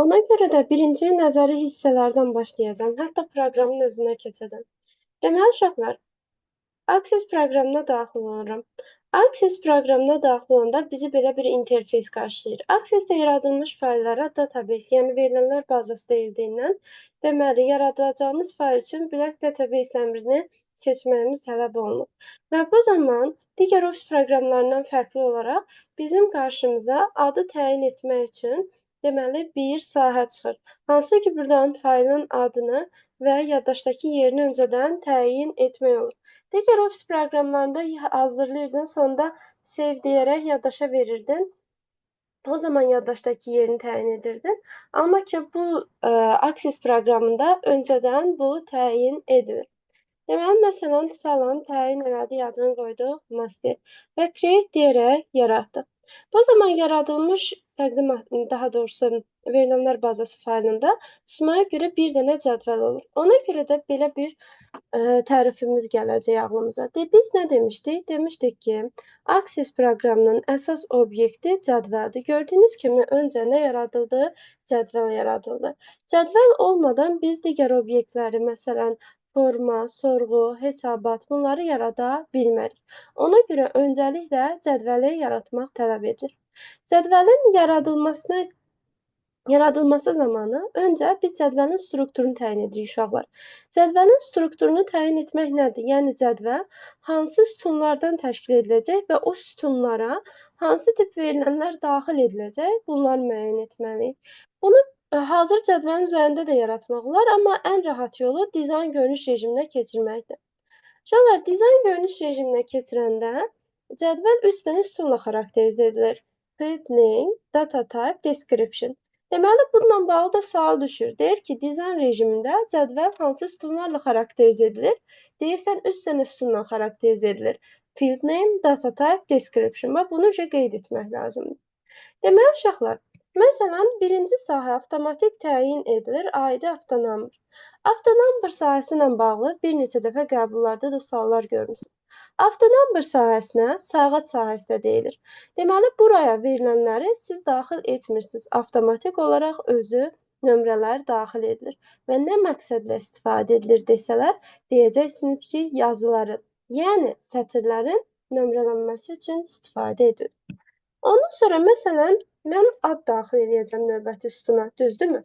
Ona görə də birinci nəzəri hissələrdən başlayacağam, hətta proqramın özünə keçəcəm. Deməli, uşaqlar, Access proqramına daxil oluram. Access proqramına daxil olanda bizi belə bir interfeys qarşılayır. Access-də yaradılmış fayllara database, yəni verilənlər bazası deyildiyindən, deməli, yaradılacağımız fayl üçün Black Database əmrini seçməyimiz tələb olunur. Və bu zaman digər Office proqramlarından fərqli olaraq bizim qarşımıza adı təyin etmək üçün deməli, bir sahə çıxır. Hansı ki, buradan faylın adını və yaddaşdakı yerini öncədən təyin etmək olur. Digər Office proqramlarında hazırlayırdın, sonda save deyərək yaddaşa verirdin. O zaman yaddaşdakı yerini təyin edirdin. Amma ki, bu Access proqramında öncədən bu təyin edilir. Deməli, məsələn, tutalım, təyin elədik, adını qoyduq, master və create deyərək yaratdıq. Bu zaman yaradılmış daha doğrusu verilənlər bazası faylında Sumaya görə bir dənə cədvəl olur. Ona görə də belə bir tərifimiz gələcək ağlımıza. Biz nə demişdik? Demişdik ki, Access proqramının əsas obyekti cədvəldir. Gördüyünüz kimi öncə nə yaradıldı? Cədvəl yaradıldı. Cədvəl olmadan biz digər obyektləri, məsələn, forma, sorğu, hesabat bunları yarada bilmərik. Ona görə öncəliklə cədvəli yaratmaq tələb edilir. Cədvəlin yaradılması zamanı öncə biz cədvəlin strukturunu təyin edirik uşaqlar. Cədvəlin strukturunu təyin etmək nədir? Yəni cədvəl hansı sütunlardan təşkil ediləcək və o sütunlara hansı tip verilənlər daxil ediləcək? Bunları müəyyən etməliyik. Bunu hazır cədvəlin üzərində də yaratmaq olar, amma ən rahat yolu dizayn görünüş rejiminə keçirməkdir. Uşaqlar, dizayn görünüş rejiminə keçirəndə cədvəl 3 dənə sütunla xarakterizə edilir. Field name, data type, description. Deməli, bununla bağlı da sual düşür. Deyir ki, dizayn rejimində cədvəl hansı sütunlarla xarakterizə edilir? Deyirsən, 3 dənə sütunla xarakterizə edilir. Field name, data type, description. Və bunu qeyd etmək lazımdır. Deməli, uşaqlar, məsələn, birinci sahə avtomatik təyin edilir, aidi avtonumber. Avtonumber sahəsi ilə bağlı bir neçə dəfə qəbullarda da suallar görmüsünüz. Avtonumber sahəsinə sayğac sahəsi də deyilir. Deməli, buraya verilənləri siz daxil etmirsiniz. Avtomatik olaraq özü nömrələr daxil edilir. Və nə məqsədlə istifadə edilir desələr, deyəcəksiniz ki, yazıların, yəni sətirlərin nömrələnməsi üçün istifadə edilir. Ondan sonra məsələn, mən ad daxil edəcəm növbəti sütuna, düzdürmü?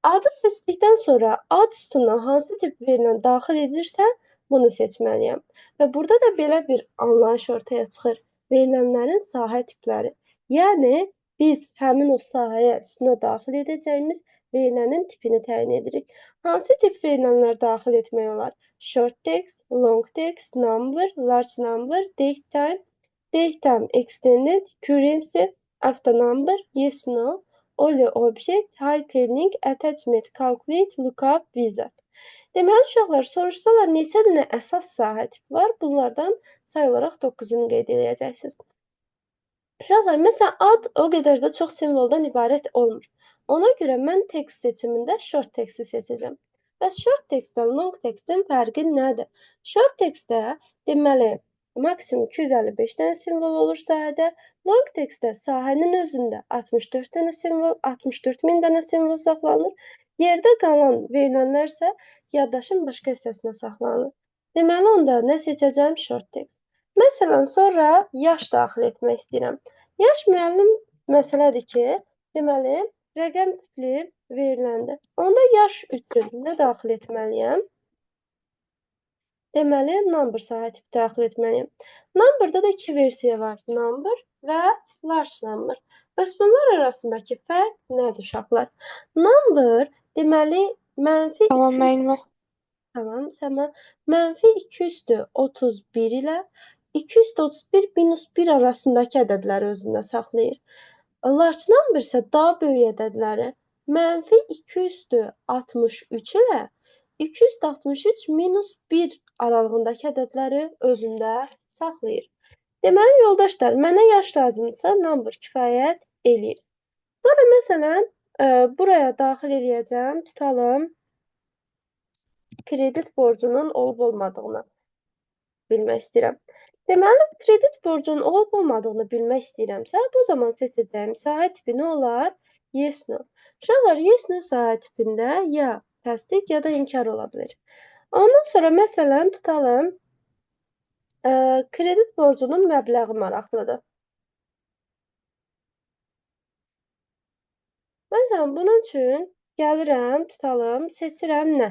Adı seçdikdən sonra ad sütununa hansı tip verilən daxil edirsə, bunu seçməliyəm. Və burada da belə bir anlayış ortaya çıxır. Verilənlərin sahə tipləri. Yəni, biz həmin o sahəyə, sütuna daxil edəcəyimiz verilənin tipini təyin edirik. Hansı tip verilənlər daxil etmək olar? Short text, long text, number, large number, date time, datetime extended, currency, after-number, yes, no, only object, hyperlink, attachment, calculate, lookup, wizard. Deməli, uşaqlar, soruşsalar neçə dənə əsas sahə tipi var? Bunlardan sayılaraq 9-unu qeyd edəcəksiniz. Uşaqlar, məsələn, ad o qədər də çox simvoldan ibarət olmur. Ona görə mən text seçimində short texti seçəcəm. Bəs short textdən long textin fərqi nədir? Short textdə deməli, maksimum 255 dənə simvol olur sahədə. Long textdə sahənin özündə 64 dənə simvol, 64 min dənə simvol saxlanılır. Yerdə qalan verilənlərsə yaddaşın başqa hissəsinə saxlanılır. Deməli, onda nə seçəcəm? Short text. Məsələn, sonra yaş daxil etmək istəyirəm. Yaş müəllim məsələdir ki, deməli, rəqəm tipli veriləndir. Onda yaş üçün nə daxil etməliyəm? Deməli, number sahə tipi daxil etməliyəm. Numberda da 2 versiya var. Number və large number. Bəs bunlar arasındakı fərq nədir uşaqlar? Number deməli mənfi Tamam 200 müəllimə. Tamam, Səma. Mənfi 231 ilə 231 minus 1 arasındakı ədədləri özündə saxlayır. Large number isə daha böyük ədədləri mənfi 263 ilə 263 minus 1 aralığındakı ədədləri özündə saxlayır. Deməli, yoldaşlar, mənə yaş lazımdırsa, number kifayət eləyir. Sonra, məsələn, buraya daxil eləyəcəm, tutalım, kredit borcunun olub-olmadığını bilmək istəyirəm. Deməli, kredit borcunun olub-olmadığını bilmək istəyirəmsə, bu zaman seçəcəyim sahə tipi nə olar? Yes, no. Uşaqlar, yes, no sahə tipində ya təsdiq ya da inkar ola bilir. Ondan sonra məsələn tutalım, kredit borcunun məbləği maraqlıdır. Məsələn, bunun üçün gəlirəm, tutalım, seçirəm nə?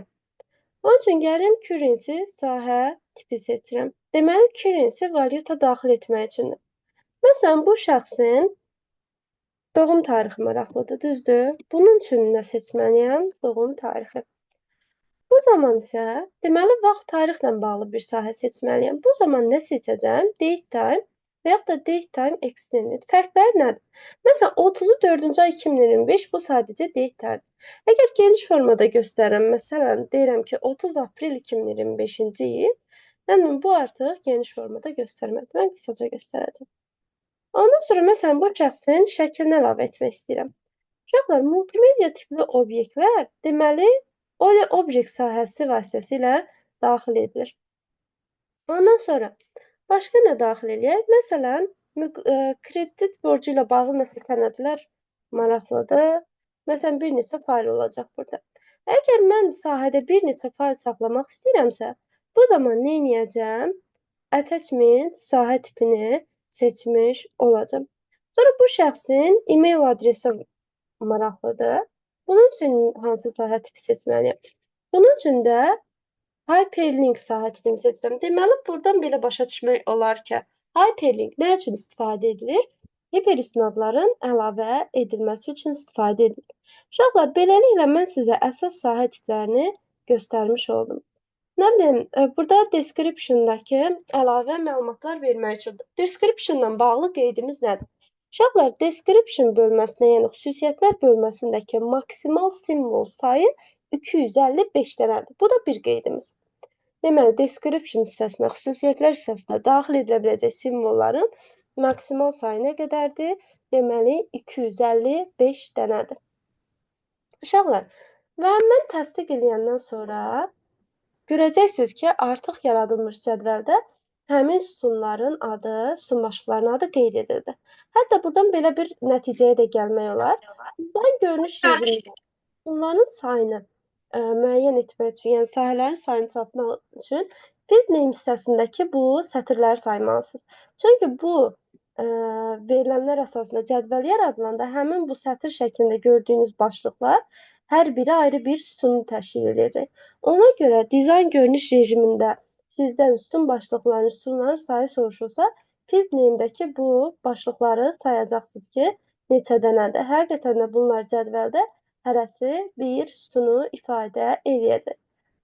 Onun üçün gəlirəm currency sahə tipi seçirəm. Deməli, currency valyuta daxil etmək üçündür. Məsələn, bu şəxsin doğum tarixi maraqlıdır, düzdür? Bunun üçün nə seçməliyəm? Doğum tarixi. Bu zaman isə deməli vaxt tarixlə bağlı bir sahə seçməliyəm. Bu zaman nə seçəcəm? Date time və yaxud da date time extended. Fərqləri nədir? Məsələn, 30-u 4-cü ay 2025 bu sadəcə date time. Əgər geniş formada göstərirəm, məsələn, deyirəm ki, 30 aprel 2025-ci il, yəni bu artıq geniş formada göstərmədir. Mən qısaca göstərəcəm. Ondan sonra məsələn bu şəxsin şəklini əlavə etmək istəyirəm. Uşaqlar, multimedia tipli obyektlər deməli objekt sahəsi vasitəsilə daxil edilir. Ondan sonra başqa nə daxil eləyək? Məsələn, kredit borcu ilə bağlı nəsə sənədlər maraqlıdır. Məsələn, bir neçə fayl olacaq burada. Əgər mən sahədə bir neçə fayl saxlamaq istəyirəmsə, bu zaman nə edəcəm? Attachment sahə tipini seçmiş olacam. Sonra bu şəxsin e-mail adresi maraqlıdır. Bunun üçün hansı sahə tipi seçməliyəm? Bunun üçün də hyperlink sahə tipini seçirəm. Deməli, buradan belə başa düşmək olar ki, hyperlink nə üçün istifadə edilir? Hiperistinadların əlavə edilməsi üçün istifadə edilir. Uşaqlar, beləliklə mən sizə əsas sahə tiplərini göstərmiş oldum. Nə bilim, burada description-dakı əlavə məlumatlar vermək üçündür. Description-la bağlı qeydimiz nədir? Uşaqlar, description bölməsinə, yəni xüsusiyyətlər bölməsindəki maksimal simvol sayı 255 dənədir. Bu da bir qeydimiz. Deməli, description hissəsinə, xüsusiyyətlər hissəsinə daxil edilə biləcək simvolların maksimal sayı nə qədərdir? Deməli, 255 dənədir. Uşaqlar, və mən təsdiq edəndən sonra görəcəksiniz ki, artıq yaradılmış cədvəldə həmin sütunların adı, sütun başlıqlarının adı qeyd edildi. Hətta buradan belə bir nəticəyə də gəlmək olar. Buradan görünüş rejimində sütunların sayını müəyyən etmək üçün, yəni sahələrin sayını tapmaq üçün field name hissəsindəki bu sətirləri saymalısınız. Çünki bu verilənlər əsasında cədvəl yaradılanda həmin bu sətir şəklində gördüyünüz başlıqlar hər biri ayrı bir sütunu təşkil edəcək. Ona görə dizayn görünüş rejimində sizdən sütun başlıqlarının, sütunların sayı soruşulsa, field name-dəki bu başlıqları sayacaqsınız ki, neçə dənədir. Həqiqətən də bunlar cədvəldə hərəsi bir sütunu ifadə eləyəcək.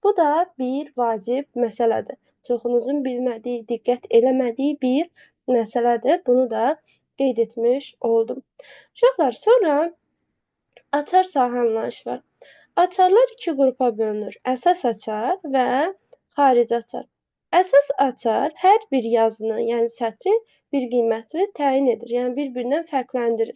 Bu da bir vacib məsələdir. Çoxunuzun bilmədiyi, diqqət eləmədiyi bir məsələdir. Bunu da qeyd etmiş oldum. Uşaqlar, sonra açar sahə anlayışı var. Açarlar iki qrupa bölünür. Əsas açar və xarici açar. Əsas açar hər bir yazını, yəni sətri bir qiymətli təyin edir. Yəni bir-birindən fərqləndirir.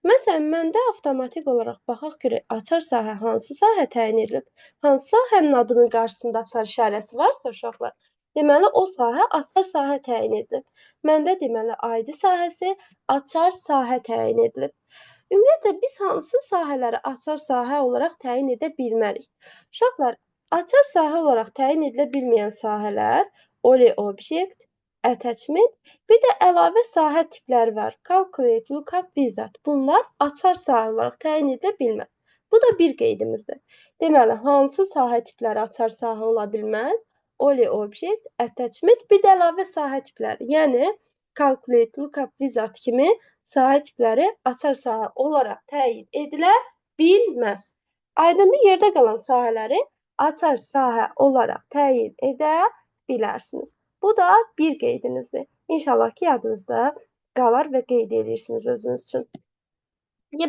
Məsələn, məndə avtomatik olaraq baxaq görək açar sahə hansı sahə təyin edilib? Hansı sahənin adının qarşısında açar işarəsi varsa uşaqlar, deməli o sahə açar sahə təyin edilib. Məndə deməli ID sahəsi açar sahə təyin edilib. Ümumiyyətlə, biz hansı sahələri açar sahə olaraq təyin edə bilmərik? Uşaqlar, açar sahə olaraq təyin edilə bilməyən sahələr only object, attachment, bir də əlavə sahə tipləri var. Calculate, lookup, wizard. Bunlar açar sahə olaraq təyin edilə bilməz. Bu da bir qeydimizdir. Deməli, hansı sahə tipləri açar sahə ola bilməz? Only object, attachment, bir də əlavə sahə tipləri. Yəni, calculate, lookup, wizard kimi sahə tipləri açar sahə olaraq təyin edilə bilməz. Aydındır, yerdə qalan sahələri açar sahə olaraq təyin edə bilərsiniz. Bu da bir qeydinizdir. İnşallah ki, yadınızda qalar və qeyd edirsiniz özünüz üçün.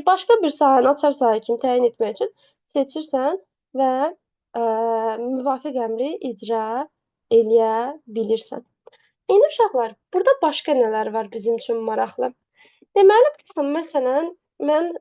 Başqa bir sahəni açar sahə kimi təyin etmək üçün seçirsən və müvafiq əmri icra eləyə bilirsən. İndi uşaqlar, burada başqa nələr var bizim üçün maraqlı? Deməli, məsələn, mən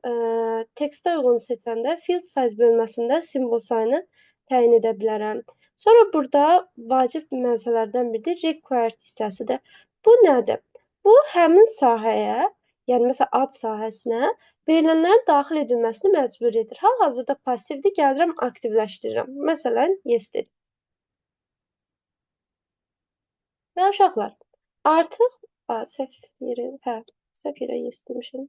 tekstə uyğun seçəndə field size bölməsində simvol sayını təyin edə bilərəm. Sonra burada vacib məsələlərdən biri required hissəsidir. Bu nədir? Bu, həmin sahəyə yəni məsələn ad sahəsinə verilənlərin daxil edilməsini məcbur edir. Hal-hazırda passivdir, gəlirəm aktivləşdirirəm. Məsələn, yes dedim. Və uşaqlar, artıq səhv yerə yes demişəm.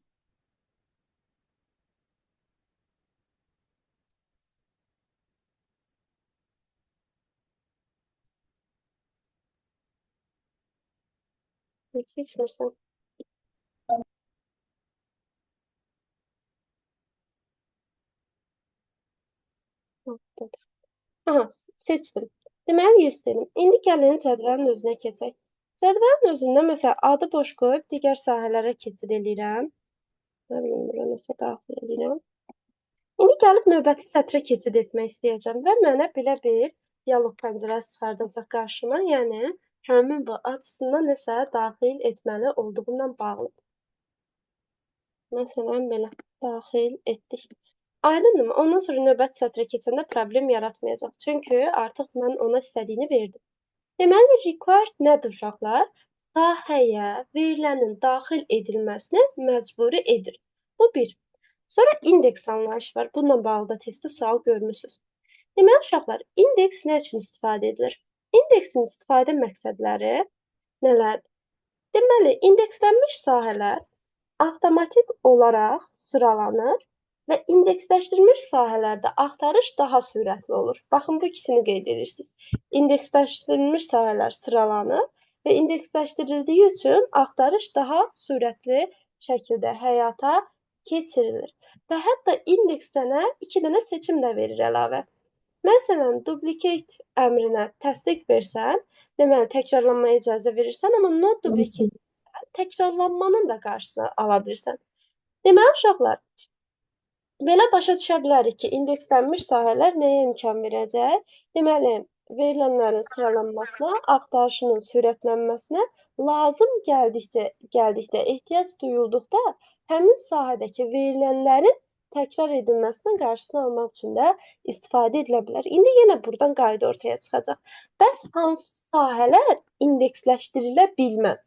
Heç seçmirsən. Aha, seçdim. Deməli, yes dedim. İndi gəlin cədvəlin özünə keçək. Cədvəlin özündə məsələn adı boş qoyub digər sahələrə keçid eləyirəm. Nə bilim, bura nəsə daxil edirəm. İndi gəlib növbəti sətrə keçid etmək istəyəcəm və mənə belə bir dialoq pəncərəsi çıxardacaq qarşıma. Yəni, həmin bu adsına nəsə daxil etməli olduğumla bağlı. Məsələn, belə daxil etdik. Aydındırmı? Ondan sonra növbəti sətrə keçəndə problem yaratmayacaq. Çünki artıq mən ona istədiyini verdim. Deməli, required nədir uşaqlar? Sahəyə verilənin daxil edilməsini məcburi edir. Bu bir. Sonra indeks anlayışı var. Bununla bağlı da testdə sual görmüsünüz. Deməli, uşaqlar, indeks nə üçün istifadə edilir? İndeksin istifadə məqsədləri nələrdir? Deməli, indekslənmiş sahələr avtomatik olaraq sıralanır və indeksləşdirilmiş sahələrdə axtarış daha sürətli olur. Baxın, bu ikisini qeyd edirsiniz. İndeksləşdirilmiş sahələr sıralanır və indeksləşdirildiyi üçün axtarış daha sürətli şəkildə həyata keçirilir. Və hətta indeks sənə 2 dənə seçim də verir əlavə. Məsələn, duplicate əmrinə təsdiq versən, deməli, təkrarlanmaya icazə verirsən, amma not duplicate təkrarlanmanın da qarşısını ala bilirsən. Deməli, uşaqlar, belə başa düşə bilərik ki, indekslənmiş sahələr nəyə imkan verəcək? Deməli, verilənlərin sıralanmasına, axtarışının sürətlənməsinə, lazım gəldikdə, ehtiyac duyulduqda həmin sahədəki verilənlərin təkrar edilməsinin qarşısını almaq üçün də istifadə edilə bilər. İndi yenə buradan qayda ortaya çıxacaq. Bəs hansı sahələr indeksləşdirilə bilməz?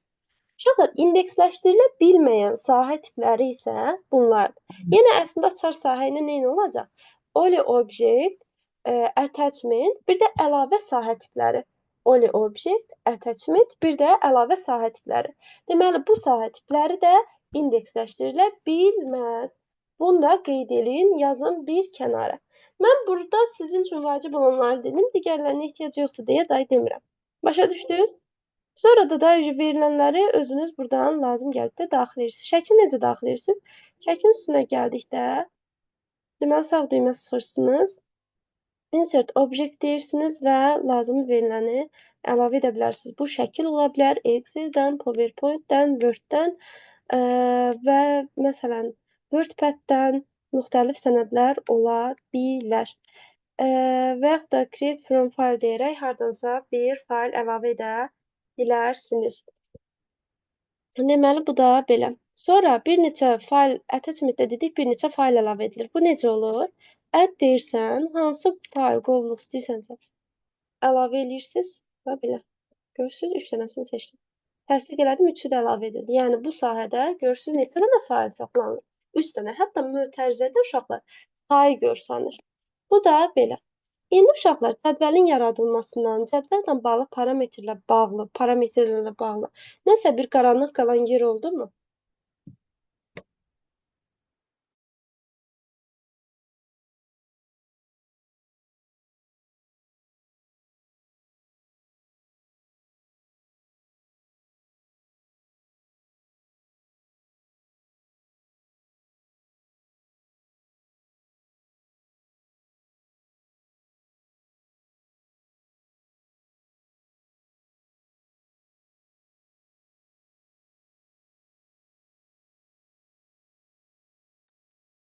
Uşaqlar, indeksləşdirilə bilməyən sahə tipləri isə bunlardır. Yenə əslində açar sahə ilə nə olacaq? Only object, attachment, bir də əlavə sahə tipləri. Only object, attachment, bir də əlavə sahə tipləri. Deməli, bu sahə tipləri də indeksləşdirilə bilməz. Bunu da qeyd edin, yazın bir kənara. Mən burada sizin üçün vacib olanları dedim, digərlərinə ehtiyac yoxdur deyə day demirəm. Başa düşdünüz? Sonra da verilənləri özünüz buradan lazım gəldikdə daxil edirsiniz. Şəkli necə daxil edirsiniz? Şəklin üstünə gəldikdə, deməli, sağ düymə sıxırsınız. Insert object deyirsiniz və lazım veriləni əlavə edə bilərsiniz. Bu şəkil ola bilər Excel-dən, PowerPoint-dən, Word-dən və məsələn, WordPad-dən müxtəlif sənədlər ola bilər. Və yaxud da create from file deyərək hardansa bir fayl əlavə edə dilərsiniz. Deməli, bu da belə. Sonra bir neçə fayl, attachment-də dedik, bir neçə fayl əlavə edilir. Bu necə olur? Add deyirsən, hansı fayl qovluq istəyirsənsə əlavə edirsiniz və belə. Görürsünüz, 3 dənəsini seçdim. Təsdiq elədim, 3-ü də əlavə edildi. Yəni, bu sahədə görürsünüz, neçə dənə fayl saxlanılır? 3 dənə. Hətta mötərizədə uşaqlar sayı görsənir. Bu da belə. İndi uşaqlar cədvəlin yaradılmasından, cədvəllə bağlı parametrlərlə bağlı nəsə bir qaranlıq qalan yer oldumu?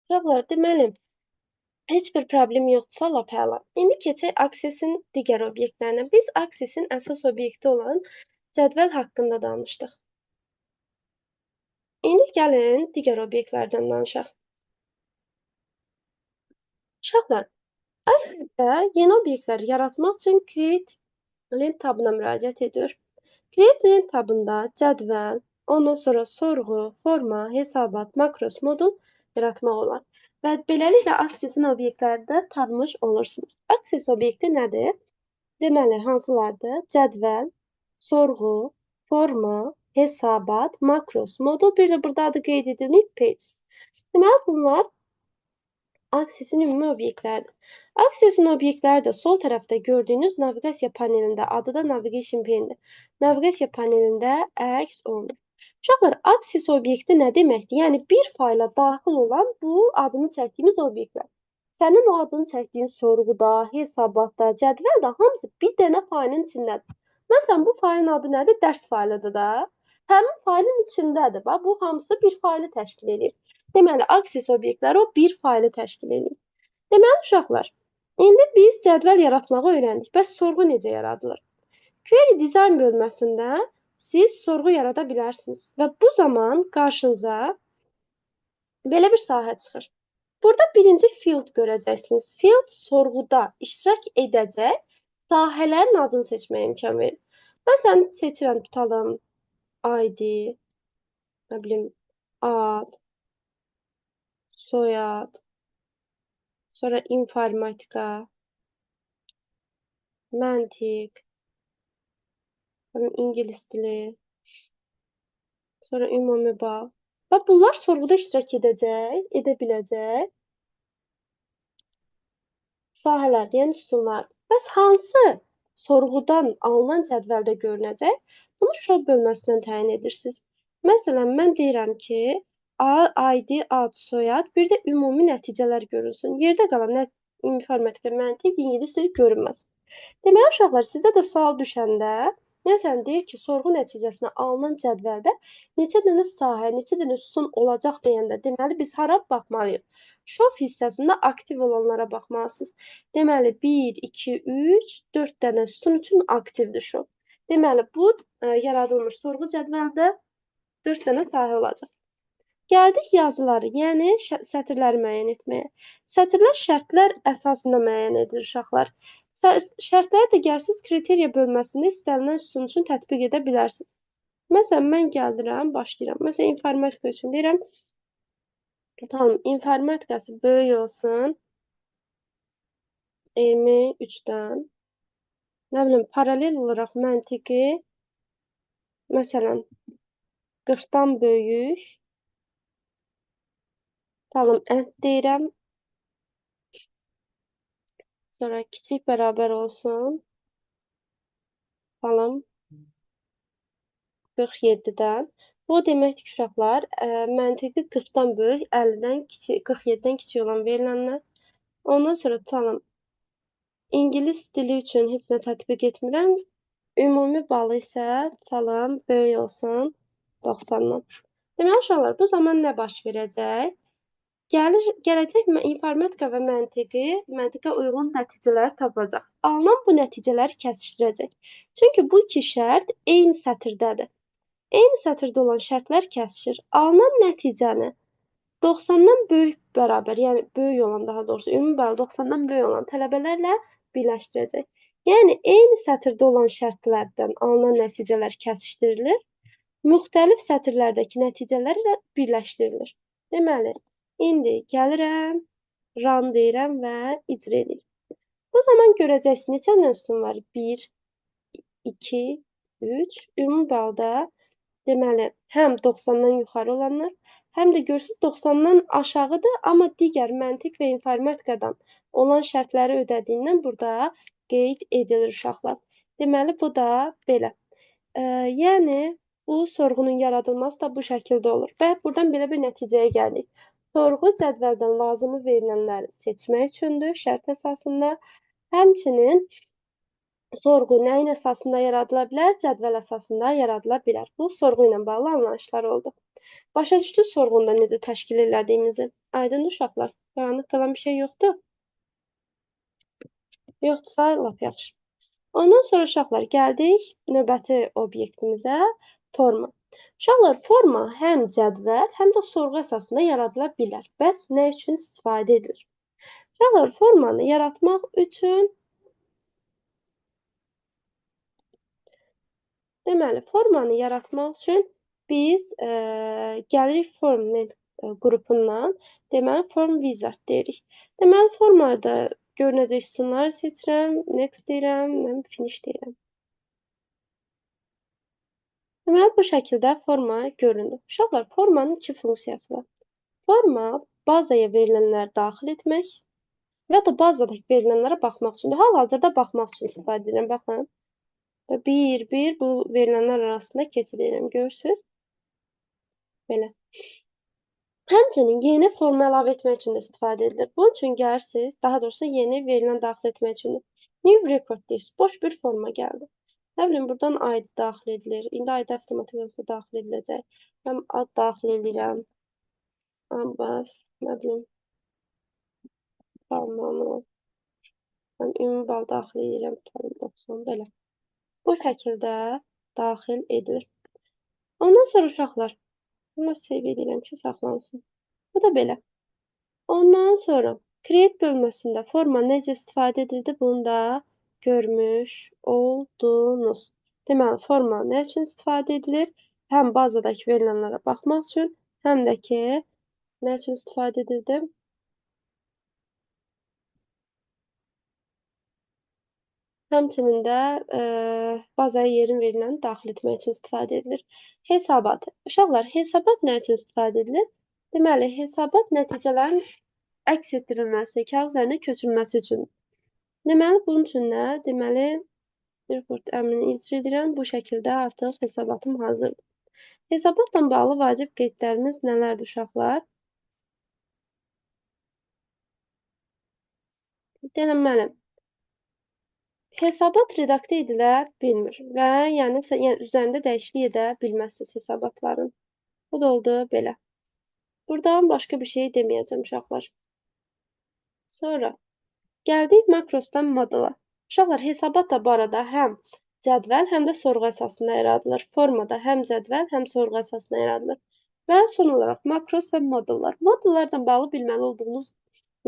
Uşaqlar, deməli, heç bir problem yoxdursa, lap əla. İndi keçək Access-in digər obyektlərinə. Biz Access-in əsas obyekti olan cədvəl haqqında danışdıq. İndi gəlin digər obyektlərdən danışaq. Uşaqlar, Access-də yeni obyektləri yaratmaq üçün Create Link tabına müraciət edilir. Create Link tabında cədvəl, Ondan sonra sorğu, forma, hesabat, makros, modul yaratmaq olar. Və beləliklə Access-in obyektlərdə tanımış olursunuz. Access obyekti nədir? Deməli, hansılardır? Cədvəl, sorğu, forma, hesabat, makros, modul, bir də burada adı qeyd edilməyib, page. Deməli, bunlar Access-in ümumi obyektlərdir. Access-in obyektləri də sol tərəfdə gördüyünüz naviqasiya panelində, adı da Navigation Pane-dir. Naviqasiya panelində əks olunur. Uşaqlar, Access obyekti nə deməkdir? Yəni, bir fayla daxil olan bu adını çəkdiyimiz obyektlər. Sənin o adını çəkdiyin sorğuda, hesabatda, cədvəldə hamısı bir dənə faylın içindədir. Məsələn, bu faylın adı nədir? Dərs faylıdır da. Həmin faylın içindədir. Bax, bu hamısı bir faylı təşkil edir. Deməli, Access obyektləri o bir faylı təşkil edir. Deməli, uşaqlar, indi biz cədvəl yaratmağı öyrəndik. Bəs sorğu necə yaradılır? Query Design bölməsində siz sorğu yarada bilərsiniz və bu zaman qarşınıza belə bir sahə çıxır. Burada birinci field görəcəksiniz. Field sorğuda iştirak edəcək sahələrin adını seçməyə imkan verir. Məsələn, seçirəm, tutalım, ID, nə bilim, ad, soyad, sonra informatika, məntiq, sonra ingilis dili, sonra ümumi bal. Və bunlar sorğuda iştirak edə biləcək sahələrdir, yəni sütunlardır. Bəs hansı sorğudan alınan cədvəldə görünəcək? Bunu show bölməsindən təyin edirsiniz. Məsələn, mən deyirəm ki, ID, ad, soyad, bir də ümumi nəticələr görünsün. Yerdə qalan informatika, məntiq, ingilis dili görünməsin. Deməli, uşaqlar, sizə də sual düşəndə, məsələn, deyir ki, sorğu nəticəsində alınan cədvəldə neçə dənə sahə, neçə dənə sütun olacaq deyəndə, deməli, biz hara baxmalıyıq? Show hissəsində aktiv olanlara baxmalısınız. Deməli, 1, 2, 3, 4 dənə sütun üçün aktivdir show. Deməli, bu yaradılmış sorğu cədvəldə 4 dənə sahə olacaq. Gəldik yazıları, yəni sətirləri müəyyən etməyə. Sətirlər şərtlər əsasında müəyyən edilir, uşaqlar. Şərtləri də gəlsiz kriteriya bölməsində istənilən sütun üçün tətbiq edə bilərsiniz. Məsələn, mən gəldirəm, başlayıram. Məsələn, informatika üçün deyirəm, tutalım, informatikası böyük olsun, 23-dən. Nə bilim, paralel olaraq məntiqi, məsələn, 40-dan böyük, tutalım, end deyirəm, sonra kiçik bərabər olsun, tutalım, 47-dən. Bu deməkdir ki, uşaqlar, məntiqi 40-dan böyük, 50-dən kiçik, 47-dən kiçik olan verilənlər. Ondan sonra tutalım, ingilis dili üçün heç nə tətbiq etmirəm. Ümumi balı isə tutalım, böyük olsun 90-dan. Deməli, uşaqlar, bu zaman nə baş verəcək? Gələcək informatika və məntiqə uyğun nəticələr tapacaq. Alınan bu nəticələri kəsişdirəcək. Çünki bu iki şərt eyni sətirdədir. Eyni sətirdə olan şərtlər kəsişir. Alınan nəticəni 90-dan böyük bərabər, yəni böyük olan, daha doğrusu ümumi bəli 90-dan böyük olan tələbələrlə birləşdirəcək. Yəni eyni sətirdə olan şərtlərdən alınan nəticələr kəsişdirilir, müxtəlif sətirlərdəki nəticələr ilə birləşdirilir. Deməli, indi gəlirəm, run deyirəm və icra edirəm. Bu zaman görəcəksiniz neçə dənə sütun var? 1, 2, 3, ümumi balda deməli, həm 90-dan yuxarı olanlar, həm də görürsünüz 90-dan aşağıdır, amma digər məntiq və informatikadan olan şərtləri ödədiyindən burada qeyd edilir uşaqlar. Deməli, bu da belə. Yəni, bu sorğunun yaradılması da bu şəkildə olur. Və buradan belə bir nəticəyə gəldik. Sorğu cədvəldən lazımı verilənləri seçmək üçündür, şərt əsasında. Həmçinin sorğu nəyin əsasında yaradıla bilər? Cədvəl əsasında yaradıla bilər. Bu, sorğu ilə bağlı anlayışlar oldu. Başa düşdünüz sorğunu da necə təşkil elədiyimizi? Aydındır uşaqlar? Qaranlıq qalan bir şey yoxdur? Yoxdursa, lap yaxşı. Ondan sonra uşaqlar gəldik növbəti obyektimizə, forma. Uşaqlar, forma həm cədvəl, həm də sorğu əsasında yaradıla bilər. Bəs nə üçün istifadə edilir? Uşaqlar, formanı yaratmaq üçün deməli, formanı yaratmaq üçün biz gəlirik form qrupundan, deməli form wizard deyirik. Deməli formada görünəcək sütunları seçirəm, next deyirəm, finish deyirəm. Deməli bu şəkildə forma göründü. Uşaqlar, formanın iki funksiyası var. Forma bazaya verilənləri daxil etmək və ya da bazadakı verilənlərə baxmaq üçündür. Hal-hazırda baxmaq üçün istifadə edirəm. Baxın. Bir bu verilənlər arasında keçid edirəm. Görürsüz? Belə. Həmçinin yeni forma əlavə etmək üçün də istifadə edilir. Bunun üçün gəlirsiniz, daha doğrusu yeni verilən daxil etmək üçün. New record deyirsiniz. Boş bir forma gəldi. Nə bilim, buradan ID daxil edilir. İndi ID avtomatik olaraq daxil ediləcək. Mən ad daxil edirəm. Abbas, nə bilim, Salmanov. Mən ümumi bal daxil edirəm. 90, belə. Bu şəkildə daxil edilir. Ondan sonra uşaqlar, bunu save edirəm ki, saxlansın. Bu da belə. Ondan sonra create bölməsində forma necə istifadə edildi, bunu da görmüş oldunuz. Deməli, forma nə üçün istifadə edilir? Həm bazadakı verilənlərə baxmaq üçün, həm də ki, nə üçün istifadə edildi? Həmçinin də bazaya yerin veriləni daxil etmək üçün istifadə edilir. Hesabat. Uşaqlar, hesabat nə üçün istifadə edilir? Deməli, hesabat nəticələrin əks etdirilməsi, kağız üzərinə köçürülməsi üçün. Deməli, bunun üçün də, deməli, report əmrini icra edirəm. Bu şəkildə artıq hesabatım hazırdır. Hesabatla bağlı vacib qeydlərimiz nələrdir, uşaqlar? Deməli, hesabat redaktə edilə bilmir və yəni üzərində dəyişiklik edə bilməzsiniz hesabatların. Bu da oldu belə. Buradan başqa bir şey deməyəcəm, uşaqlar. Sonra gəldik makrosdan modula. Uşaqlar, hesabat da bu arada həm cədvəl, həm də sorğu əsasında yaradılır. Formada həm cədvəl, həm sorğu əsasında yaradılır. Və son olaraq makros və modullar. Modullarla bağlı bilməli olduğunuz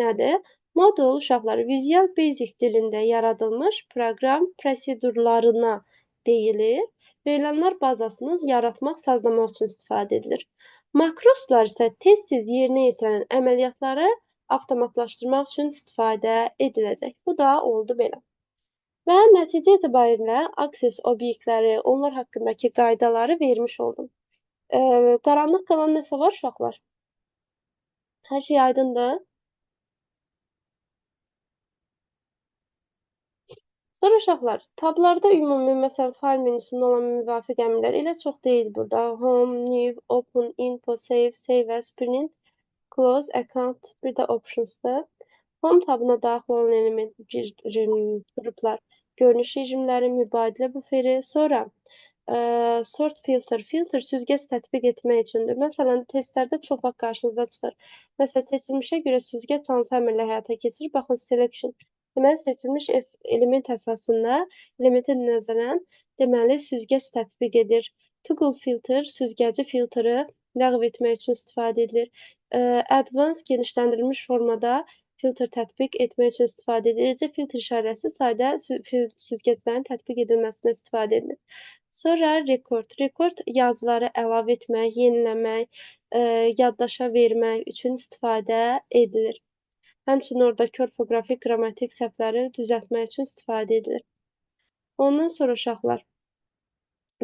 nədir? Modul uşaqlar Visual Basic dilində yaradılmış proqram prosedurlarına deyilir. Verilənlər bazasını yaratmaq, sazlamaq üçün istifadə edilir. Makroslar isə tez-tez yerinə yetirilən əməliyyatları avtomatlaşdırmaq üçün istifadə ediləcək. Bu da oldu belə. Və nəticə etibarilə access obyektləri, onlar haqqındakı qaydaları vermiş oldum. Qaranlıq qalan nəsə var, uşaqlar? Hər şey aydındır? Sonra uşaqlar, tablarda ümumi, məsələn, fayl menüsündə olan müvafiq əmrlər elə çox deyil burada. Home, new, open, info, save, save as, print, close, account, bir də optionsdır. Home tabına daxil olan element qruplar, görünüş rejimləri, mübadilə buferi, sonra sort filter. Filter süzgəc tətbiq etmək üçündür. Məsələn, testlərdə çox vaxt qarşınıza çıxır. Məsələn, seçilmişə görə süzgəc hansı əmrlə həyata keçirir? Baxın, selection. Deməli, seçilmiş element əsasında elementə nəzərən, deməli, süzgəc tətbiq edir. Toggle filter, süzgəci filteri ləğv etmək üçün istifadə edilir. Advanced genişləndirilmiş formada filter tətbiq etmək üçün istifadə edilir. Eləcə filter işarəsi sadə süzgəclərin tətbiq edilməsinə istifadə edilir. Sonra record. Record yazıları əlavə etmək, yeniləmək, yaddaşa vermək üçün istifadə edilir. Həmçinin oradakı orfoqrafik, qrammatik səhvləri düzəltmək üçün istifadə edilir. Ondan sonra uşaqlar,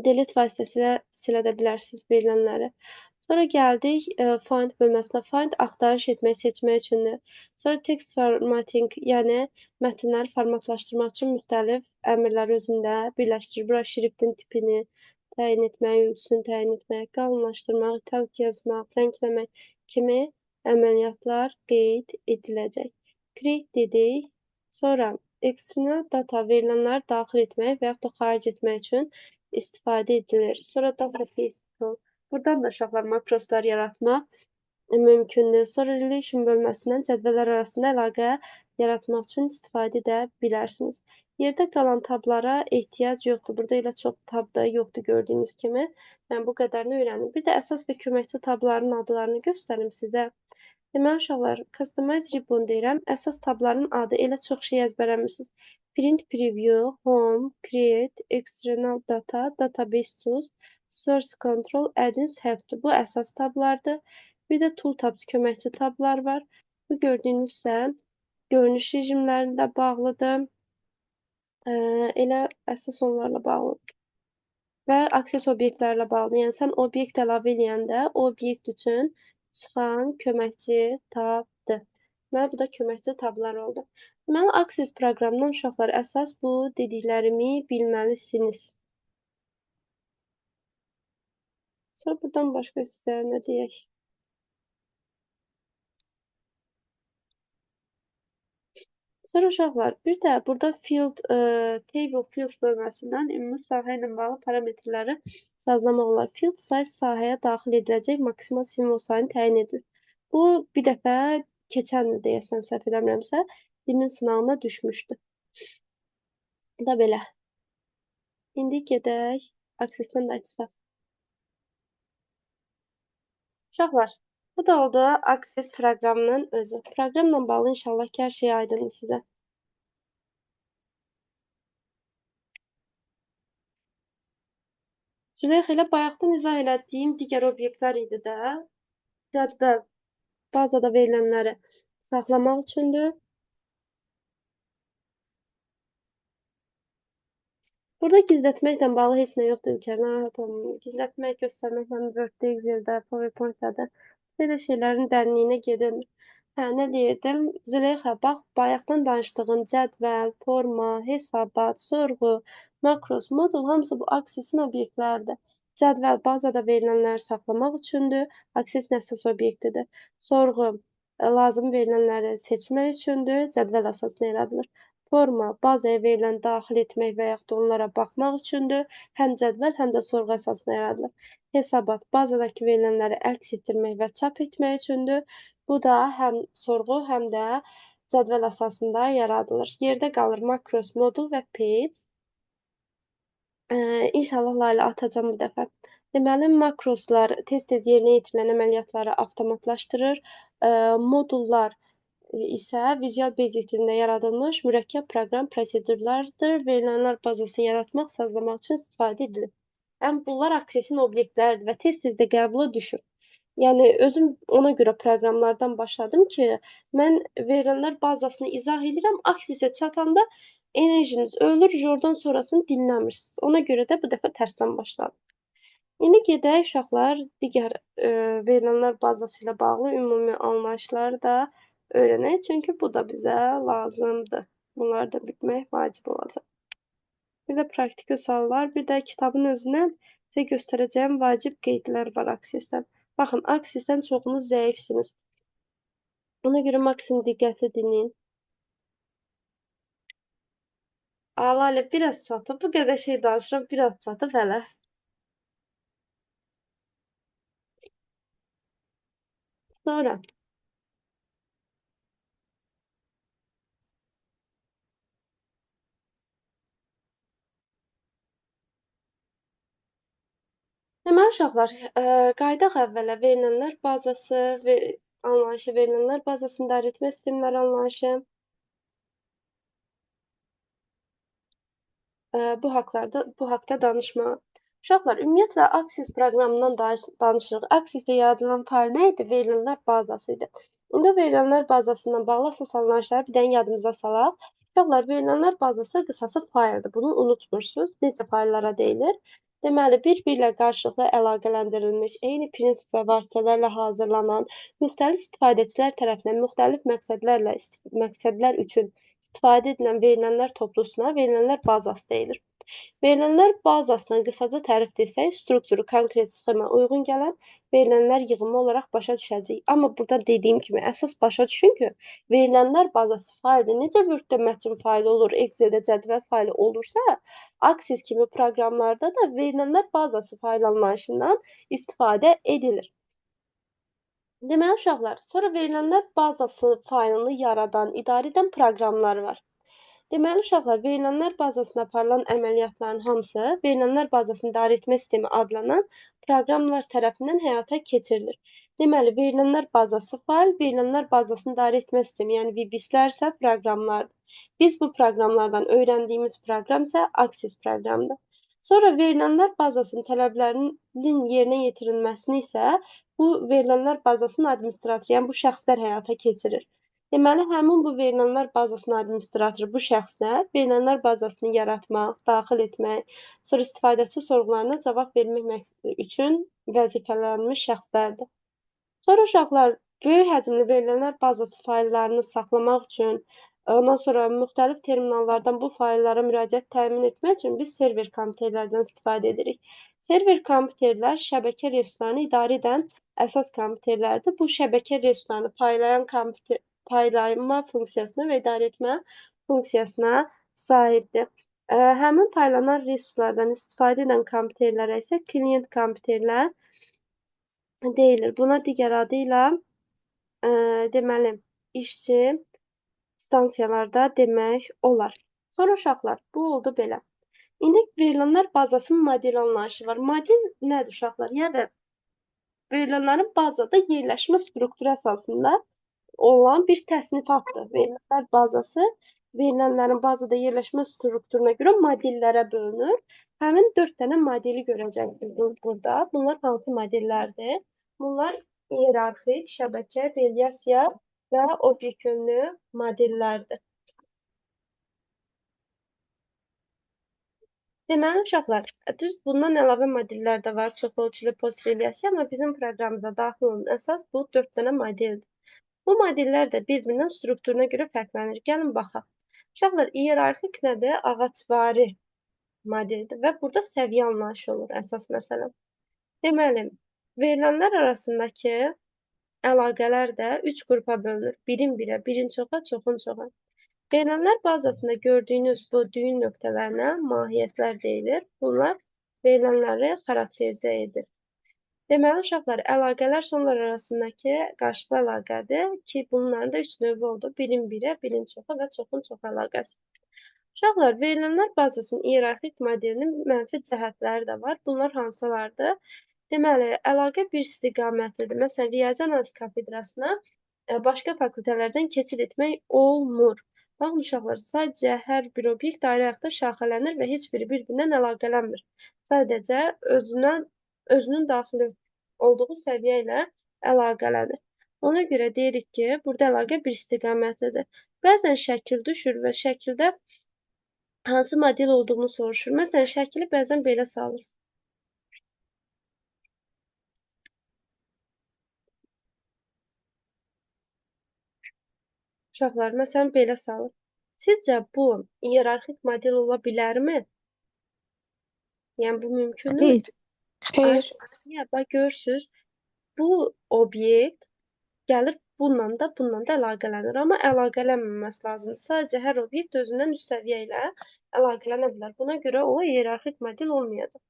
delete vasitəsilə silə də bilərsiniz verilənləri. Sonra gəldik find bölməsinə. Find axtarış etmək, seçmək üçündür. Sonra text formatting, yəni mətnləri formatlaşdırmaq üçün müxtəlif əmrlər özündə birləşdirir. Bura şriftin tipini təyin etmək, ölçüsünü təyin etmək, qalınlaşdırmaq, italik yazmaq, rəngləmək kimi əməliyyatlar qeyd ediləcək. Create dedik. Sonra external data verilənləri daxil etmək və yaxud da xaric etmək üçün istifadə edilir. Sonra database. Buradan da uşaqlar makroslar yaratmaq mümkündür. Sonra relation bölməsindən cədvəllər arasında əlaqə yaratmaq üçün istifadə edə bilərsiniz. Yerdə qalan tablara ehtiyac yoxdur. Burada elə çox tab da yoxdur gördüyünüz kimi. Mən bu qədərini öyrəndim. Bir də əsas və köməkçi tabların adlarını göstərim sizə. Deməli, uşaqlar, customize ribbon deyirəm. Əsas tabların adı elə çox şey əzbərləmirsiniz. Print preview, home, create, external data, database tools, Source Control, Add-ins, Help-dir. Bu əsas tablardır. Bir də Tooltabs köməkçi tablar var. Bu gördüyünüz isə görünüş rejimlərində bağlıdır. Elə əsas onlarla bağlıdır. Və Access obyektlərlə bağlıdır. Yəni sən obyekt əlavə eləyəndə o obyekt üçün çıxan köməkçi tabdır. Deməli, bu da köməkçi tablar oldu. Deməli, Access proqramından uşaqlar əsas bu dediklərimi bilməlisiniz. Sonra buradan başqa sizə nə deyək? Sonra uşaqlar, bir də burada table field bölməsindən ümumi sahə ilə bağlı parametrləri sazlamaq olar. Field size sahəyə daxil ediləcək maksimal simvol sayını təyin edilir. Bu, bir dəfə keçən il deyəsən səhv eləmirəmsə, dimin sınağına düşmüşdü. Bu da belə. İndi gedək, Access-dən də çıxaq. Uşaqlar, bu da oldu Access proqramının özü. Proqramla bağlı inşallah ki, hər şey aydındır sizə. Züleyxa, elə bayaqdan izah elədiyim digər obyektlər idi də. Cədvəl bazada verilənləri saxlamaq üçündür. Burada gizlətməklə bağlı heç nə yoxdur İlker, narahat olmayın. Gizlətmək, göstərmək, həm Word-də, Excel-də, PowerPoint-da belə şeylərin dərinliyinə gedilmir. Hə, nə deyirdim? Züleyxa, bax, bayaqdan danışdığım cədvəl, forma, hesabat, sorğu, makros, modul hamısı bu Access-in obyektləridir. Cədvəl bazada verilənləri saxlamaq üçündür. Access əsas obyektidir. Sorğu lazım verilənləri seçmək üçündür. Cədvəl əsasına yaradılır. Forma bazaya verilən daxil etmək və yaxud da onlara baxmaq üçündür. Həm cədvəl, həm də sorğu əsasına yaradılır. Hesabat bazadakı verilənləri əks etdirmək və çap etmək üçündür. Bu da həm sorğu, həm də cədvəl əsasında yaradılır. Yerdə qalır makros, modul və page. İnşallah Layla atacam bu dəfə. Deməli, makroslar tez-tez yerinə yetirilən əməliyyatları avtomatlaşdırır. Modullar isə Visual Basic dilində yaradılmış mürəkkəb proqram prosedurlardır. Verilənlər bazasını yaratmaq, sazlamaq üçün istifadə edilir. Yəni, bunlar Access-in obyektləridir və tez-tez də qəbula düşür. Yəni, özüm ona görə proqramlardan başladım ki, mən verilənlər bazasını izah edirəm, Access-ə çatanda enerjiniz ölür, oradan sonrasını dinləmirsiniz. Ona görə də bu dəfə tərsdən başladım. İndi gedək uşaqlar digər verilənlər bazası ilə bağlı ümumi anlayışları da öyrənək, çünki bu da bizə lazımdır. Bunları da bilmək vacib olacaq. Bir də praktiki suallar, bir də kitabın özündən sizə göstərəcəyim vacib qeydlər var Access-dən. Baxın, Access-dən çoxunuz zəifsiniz. Ona görə maksimum diqqətli dinləyin. Lalə, biraz çatıb. Bu qədər şey danışıram, biraz çatıb hələ. Sonra. Deməli, uşaqlar, qayıdaq əvvələ. Verilənlər bazası, anlayışı, verilənlər bazasında ritmə sistemləri anlayışı. Bu haqda danışma. Uşaqlar, ümumiyyətlə Access proqramından danışırıq. Access-də yaradılan fayl nə idi? Verilənlər bazası idi. İndi verilənlər bazasından bağlı əsas anlayışları bir dənə yadımıza salaq. Uşaqlar, verilənlər bazası qısası fayldır. Bunu unutmursunuz. Necə fayllara deyilir? Deməli, bir-biri ilə qarşılıqlı əlaqələndirilmiş, eyni prinsip və vasitələrlə hazırlanan, müxtəlif istifadəçilər tərəfindən müxtəlif məqsədlər üçün istifadə edilən verilənlər toplusuna verilənlər bazası deyilir. Verilənlər bazasına qısaca tərif desək, strukturu konkret sxemə uyğun gələn verilənlər yığımı olaraq başa düşəcəyik. Amma burada dediyim kimi əsas başa düşün ki, verilənlər bazası faylı necə Word-də mətn faylı olur, Excel-də cədvəl faylı olursa, Access kimi proqramlarda da verilənlər bazası fayl anlayışından istifadə edilir. Deməli, uşaqlar, sonra verilənlər bazası faylını yaradan, idarə edən proqramlar var. Deməli, uşaqlar, verilənlər bazasına aparılan əməliyyatların hamısı verilənlər bazasının idarə etmə sistemi adlanan proqramlar tərəfindən həyata keçirilir. Deməli, verilənlər bazası fayl, verilənlər bazasının idarə etmə sistemi, yəni VBIS-lər isə proqramlardır. Biz bu proqramlardan öyrəndiyimiz proqram isə Access proqramıdır. Sonra verilənlər bazasının tələblərinin yerinə yetirilməsini isə bu verilənlər bazasının administratoru, yəni bu şəxslər həyata keçirir. Deməli, həmin bu verilənlər bazasının administratoru bu şəxslər verilənlər bazasını yaratmaq, daxil etmək, sonra istifadəçi sorğularına cavab vermək üçün vəzifələnmiş şəxslərdir. Sonra uşaqlar böyük həcmli verilənlər bazası fayllarını saxlamaq üçün, ondan sonra müxtəlif terminallardan bu fayllara müraciət təmin etmək üçün biz server kompüterlərdən istifadə edirik. Server kompüterlər şəbəkə resurslarını idarə edən əsas kompüterlərdir. Bu şəbəkə resurslarını paylayma funksiyasına və idarə etmə funksiyasına sahibdir. Həmin paylanan resurslardan istifadə edən kompüterlərə isə klient kompüterlər deyilir. Buna digər adı ilə deməli, işçi stansiyalarda demək olar. Sonra uşaqlar, bu oldu belə. İndi verilənlər bazasının model anlayışı var. Model nədir uşaqlar? Yəni, verilənlərin bazada yerləşmə strukturu əsasında olan bir təsnifatdır. Verilənlər bazası verilənlərin bazada yerləşmə strukturuna görə modellərə bölünür. Həmin 4 dənə modeli görəcəksiniz burada. Bunlar hansı modellərdir? Bunlar iyerarxik, şəbəkə, relyasiya və obyekt yönlü modellərdir. Deməli, uşaqlar, düz bundan əlavə modellər də var, çox ölçülü postrelyasiya, amma bizim proqramımıza daxil olan əsas bu 4 dənə modeldir. Bu modellər də bir-birinin strukturuna görə fərqlənir. Gəlin baxaq. Uşaqlar, iyerarxik nədir? Ağacvari modeldir və burada səviyyə anlayışı olur əsas məsələ. Deməli, verilənlər arasındakı əlaqələr də 3 qrupa bölünür. Birin birə, birin çoxa, çoxun çoxa. Verilənlər bazasında gördüyünüz bu düyün nöqtələrinə mahiyyətlər deyilir. Bunlar verilənləri xarakterizə edir. Deməli, uşaqlar, əlaqələr sonlar arasındakı qarşılıqlı əlaqədir ki, bunların da 3 növü oldu. Birin birə, birin çoxa və çoxun çox əlaqəsi. Uşaqlar, verilənlər bazasının iyerarxik modelinin mənfi cəhətləri də var. Bunlar hansılardır? Deməli, əlaqə bir istiqamətlidir. Məsələn, riyazi analiz kafedrasına başqa fakültələrdən keçid etmək olmur. Baxın, uşaqlar, sadəcə hər bir obyekt dairə ayaqda şaxələnir və heç biri bir-birindən əlaqələnmir. Sadəcə özünün daxil olduğu səviyyə ilə əlaqələnir. Ona görə deyirik ki, burada əlaqə bir istiqamətlidir. Bəzən şəkil düşür və şəkildə hansı model olduğunu soruşur. Məsələn, şəkili bəzən belə salır. Uşaqlar, məsələn, belə salır. Sizcə bu iyerarxik model ola bilərmi? Yəni, bu mümkündürmü? Xeyr. Niyə? Bax, görürsünüz, bu obyekt gəlir bununla da əlaqələnir. Amma əlaqələnməməsi lazımdır. Sadəcə hər obyekt özündən üst səviyyə ilə əlaqələnə bilər. Buna görə o iyerarxik model olmayacaq.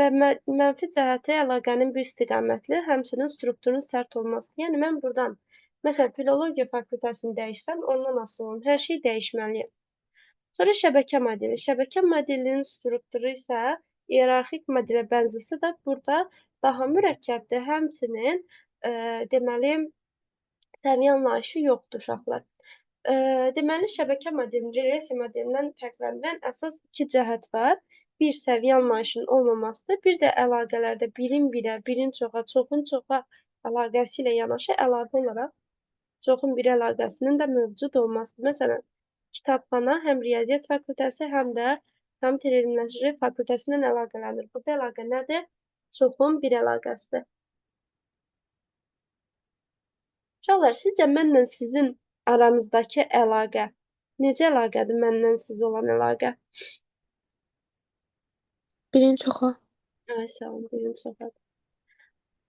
Və mənfi cəhəti əlaqənin bir istiqamətli, həmçinin strukturun sərt olmasıdır. Yəni, mən buradan, məsələn, filologiya fakültəsini dəyişsəm, ondan asılı olun. Hər şey dəyişməliyəm. Sonra şəbəkə modeli. Şəbəkə modelinin strukturu isə iyerarxik modelə bənzəsə də burada daha mürəkkəbdir. Həmçinin, deməli, səviyyə anlayışı yoxdur uşaqlar. Deməli, şəbəkə modelinin regressiya modelindən fərqləndirən əsas 2 cəhət var. Bir, səviyyə anlayışının olmamasıdır. Bir də əlaqələrdə birin birə, birin çoxa, çoxun çoxa əlaqəsi ilə yanaşı əlavə olaraq çoxun bir əlaqəsinin də mövcud olmasıdır. Məsələn, kitabxana həm riyaziyyat fakültəsi, həm də kompüter elmləri fakültəsi ilə əlaqələnir. Burada əlaqə nədir? Çoxun bir əlaqəsidir. Uşaqlar, sizcə mənlə sizin aranızdakı əlaqə necə əlaqədir məndən siz olan əlaqə? Birin çoxa. Ay, sağ olun, birin çoxadır.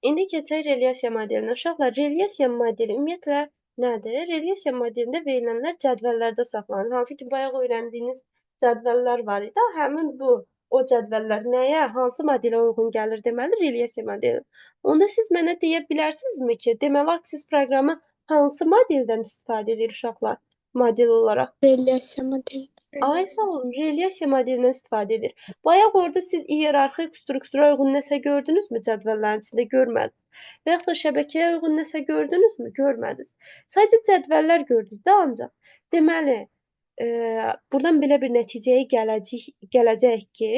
İndi keçək relyasiya modelinə. Uşaqlar, relyasiya modeli ümumiyyətlə nədir? Relyasiya modelində verilənlər cədvəllərdə saxlanır. Hansı ki, bayaq öyrəndiyiniz cədvəllər var idi. Həmin bu, o cədvəllər nəyə, hansı modelə uyğun gəlir deməli, relyasiya modeli. Onda siz mənə deyə bilərsinizmi ki, deməli, siz proqramı hansı modeldən istifadə edir uşaqlar model olaraq? Relyasiya modeli. Ay, sağ olun, relyasiya modelindən istifadə edir. Bayaq orada siz iyerarxik struktura uyğun nəsə gördünüzmü cədvəllərin içində? Görmədiniz. Və yaxud da şəbəkəyə uyğun nəsə gördünüzmü? Görmədiniz. Sadəcə cədvəllər gördünüz də ancaq. Deməli, buradan belə bir nəticəyə gələcək ki,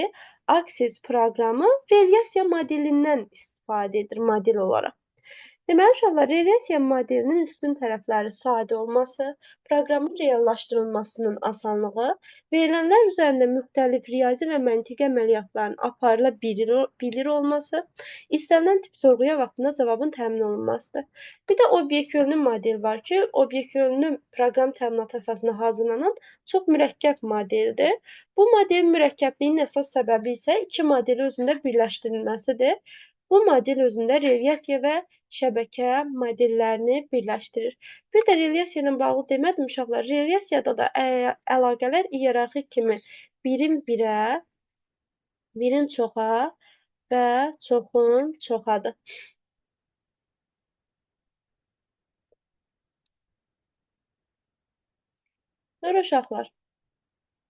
Access proqramı relyasiya modelindən istifadə edir model olaraq. Deməli, uşaqlar, relyasiya modelinin üstün tərəfləri sadə olması, proqramın reallaşdırılmasının asanlığı, verilənlər üzərində müxtəlif riyazi və məntiqi əməliyyatların aparıla bilir olması, istənilən tip sorğuya vaxtında cavabın təmin olunmasıdır. Bir də obyekt yönlü model var ki, obyekt yönlü proqram təminatı əsasında hazırlanan çox mürəkkəb modeldir. Bu modelin mürəkkəbliyinin əsas səbəbi isə iki modeli özündə birləşdirilməsidir. Bu model özündə relyasiya və şəbəkə modellərini birləşdirir. Bir də relyasiya ilə bağlı demədim uşaqlar, relyasiyada da əlaqələr iyerarxik kimi birin birə, birin çoxa və çoxun çoxadır. Sonra uşaqlar,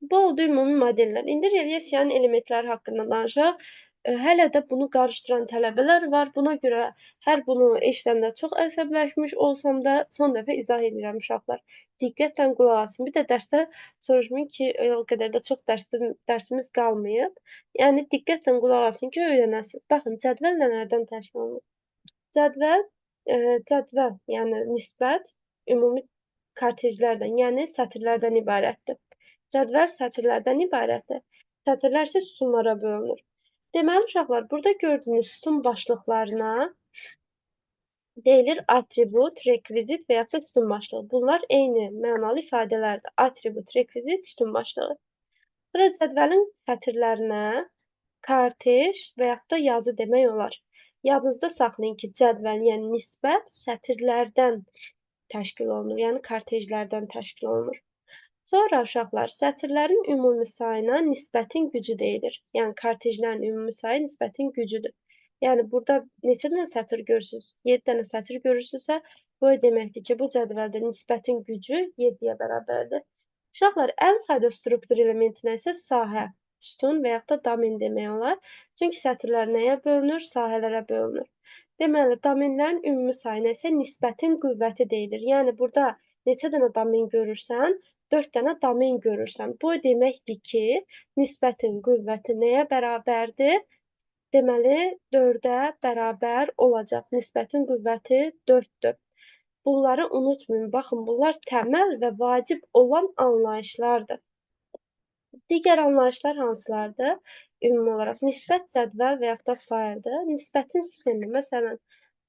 bu oldu ümumi modellər. İndi relyasiyanın elementləri haqqında danışaq. Hələ də bunu qarışdıran tələbələr var. Buna görə hər bunu eşidəndə çox əsəbləşmiş olsam da son dəfə izah edirəm uşaqlar. Diqqətlə qulaq asın. Bir də dərsdə soruşmayın ki, o qədər də çox dərsimiz qalmayıb. Yəni diqqətlə qulaq asın ki, öyrənəsiniz. Baxın, cədvəl nələrdən təşkil olunur? Cədvəl, yəni nisbət ümumi kortejlərdən, yəni sətirlərdən ibarətdir. Cədvəl sətirlərdən ibarətdir. Sətirlər isə sütunlara bölünür. Deməli, uşaqlar, burada gördüyünüz sütun başlıqlarına deyilir atribut, rekvizit və yaxud da sütun başlığı. Bunlar eyni mənalı ifadələrdir. Atribut, rekvizit, sütun başlığı. Sonra cədvəlin sətirlərinə kortej və yaxud da yazı demək olar. Yadınızda saxlayın ki, cədvəl, yəni nisbət sətirlərdən təşkil olunur, yəni kortejlərdən təşkil olunur. Sonra uşaqlar, sətirlərin ümumi sayına nisbətin gücü deyilir. Yəni kortejlərin ümumi sayı nisbətin gücüdür. Yəni burada neçə dənə sətir görürsünüz? 7 dənə sətir görürsünüzsə, bu deməkdir ki, bu cədvəldə nisbətin gücü 7-yə bərabərdir. Uşaqlar, ən sadə struktur elementinə isə sahə, sütun və yaxud da domen demək olar. Çünki sətirlər nəyə bölünür? Sahələrə bölünür. Deməli, domenlərin ümumi sayına isə nisbətin qüvvəti deyilir. Yəni burada neçə dənə domen görürsən, 4 dənə domen görürsən. Bu deməkdir ki, nisbətin qüvvəti nəyə bərabərdir? Deməli, 4-ə bərabər olacaq. Nisbətin qüvvəti 4-dür. Bunları unutmayın. Baxın, bunlar təməl və vacib olan anlayışlardır. Digər anlayışlar hansılardır? Ümumi olaraq nisbət cədvəl və yaxud da fayldır. Nisbətin sxemi, məsələn,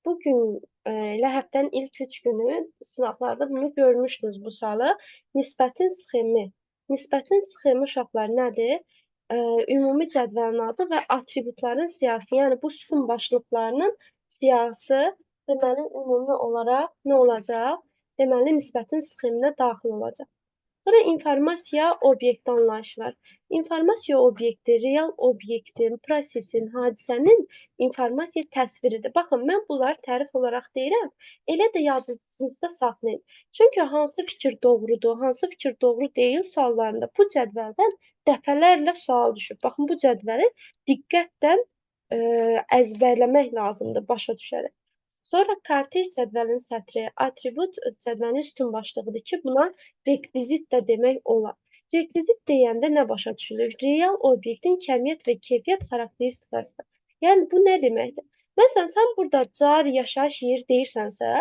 bugün elə həftənin ilk 3 günü sınaqlarda bunu görmüşdünüz bu sualı. Nisbətin sxemi. Nisbətin sxemi uşaqlar nədir? Ümumi cədvəlin adı və atributların siyahısı. Yəni bu sütun başlıqlarının siyahısı deməli ümumi olaraq nə olacaq? Deməli nisbətin sxeminə daxil olacaq. Sonra informasiya obyekti anlayışı var. İnformasiya obyekti real obyektin, prosesin, hadisənin informasiya təsviridir. Baxın, mən bunları tərif olaraq deyirəm. Elə də yadınızda saxlayın. Çünki hansı fikir doğrudur, hansı fikir doğru deyil suallarında bu cədvəldən dəfələrlə sual düşür. Baxın, bu cədvəli diqqətlə əzbərləmək lazımdır başa düşərək. Sonra kortej cədvəlin sətri, atribut cədvəlin sütun başlığıdır ki, buna rekvizit də demək olar. Rekvizit deyəndə nə başa düşülür? Real obyektin kəmiyyət və keyfiyyət xarakteristikasıdır. Yəni, bu nə deməkdir? Məsələn, sən burada car, yaşayış yeri deyirsənsə,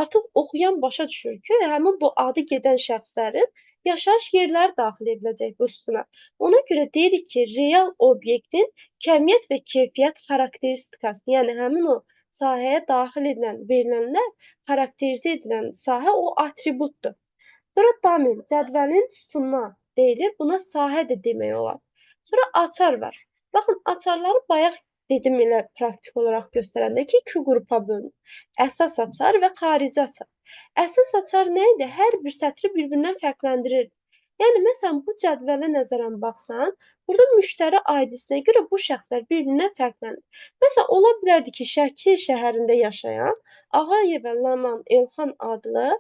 artıq oxuyan başa düşür ki, həmin bu adı gedən şəxslərin yaşayış yerləri daxil ediləcək bu sütuna. Ona görə deyirik ki, real obyektin kəmiyyət və keyfiyyət xarakteristikasıdır. Yəni, həmin o sahəyə daxil edilən, verilənlər xarakterizə edilən sahə o atributdur. Sonra domen, cədvəlin sütununa deyilir. Buna sahə də demək olar. Sonra açar var. Baxın, açarları bayaq dedim elə praktik olaraq göstərəndə ki, 2 qrupa bölünür. Əsas açar və xarici açar. Əsas açar nə idi? Hər bir sətri bir-birindən fərqləndirir. Yəni, məsələn, bu cədvələ nəzərən baxsan, burada müştəri ID-sinə görə bu şəxslər bir-birindən fərqlənir. Məsələn, ola bilərdi ki, Şəki şəhərində yaşayan Ağayev və Laman Elxan adlı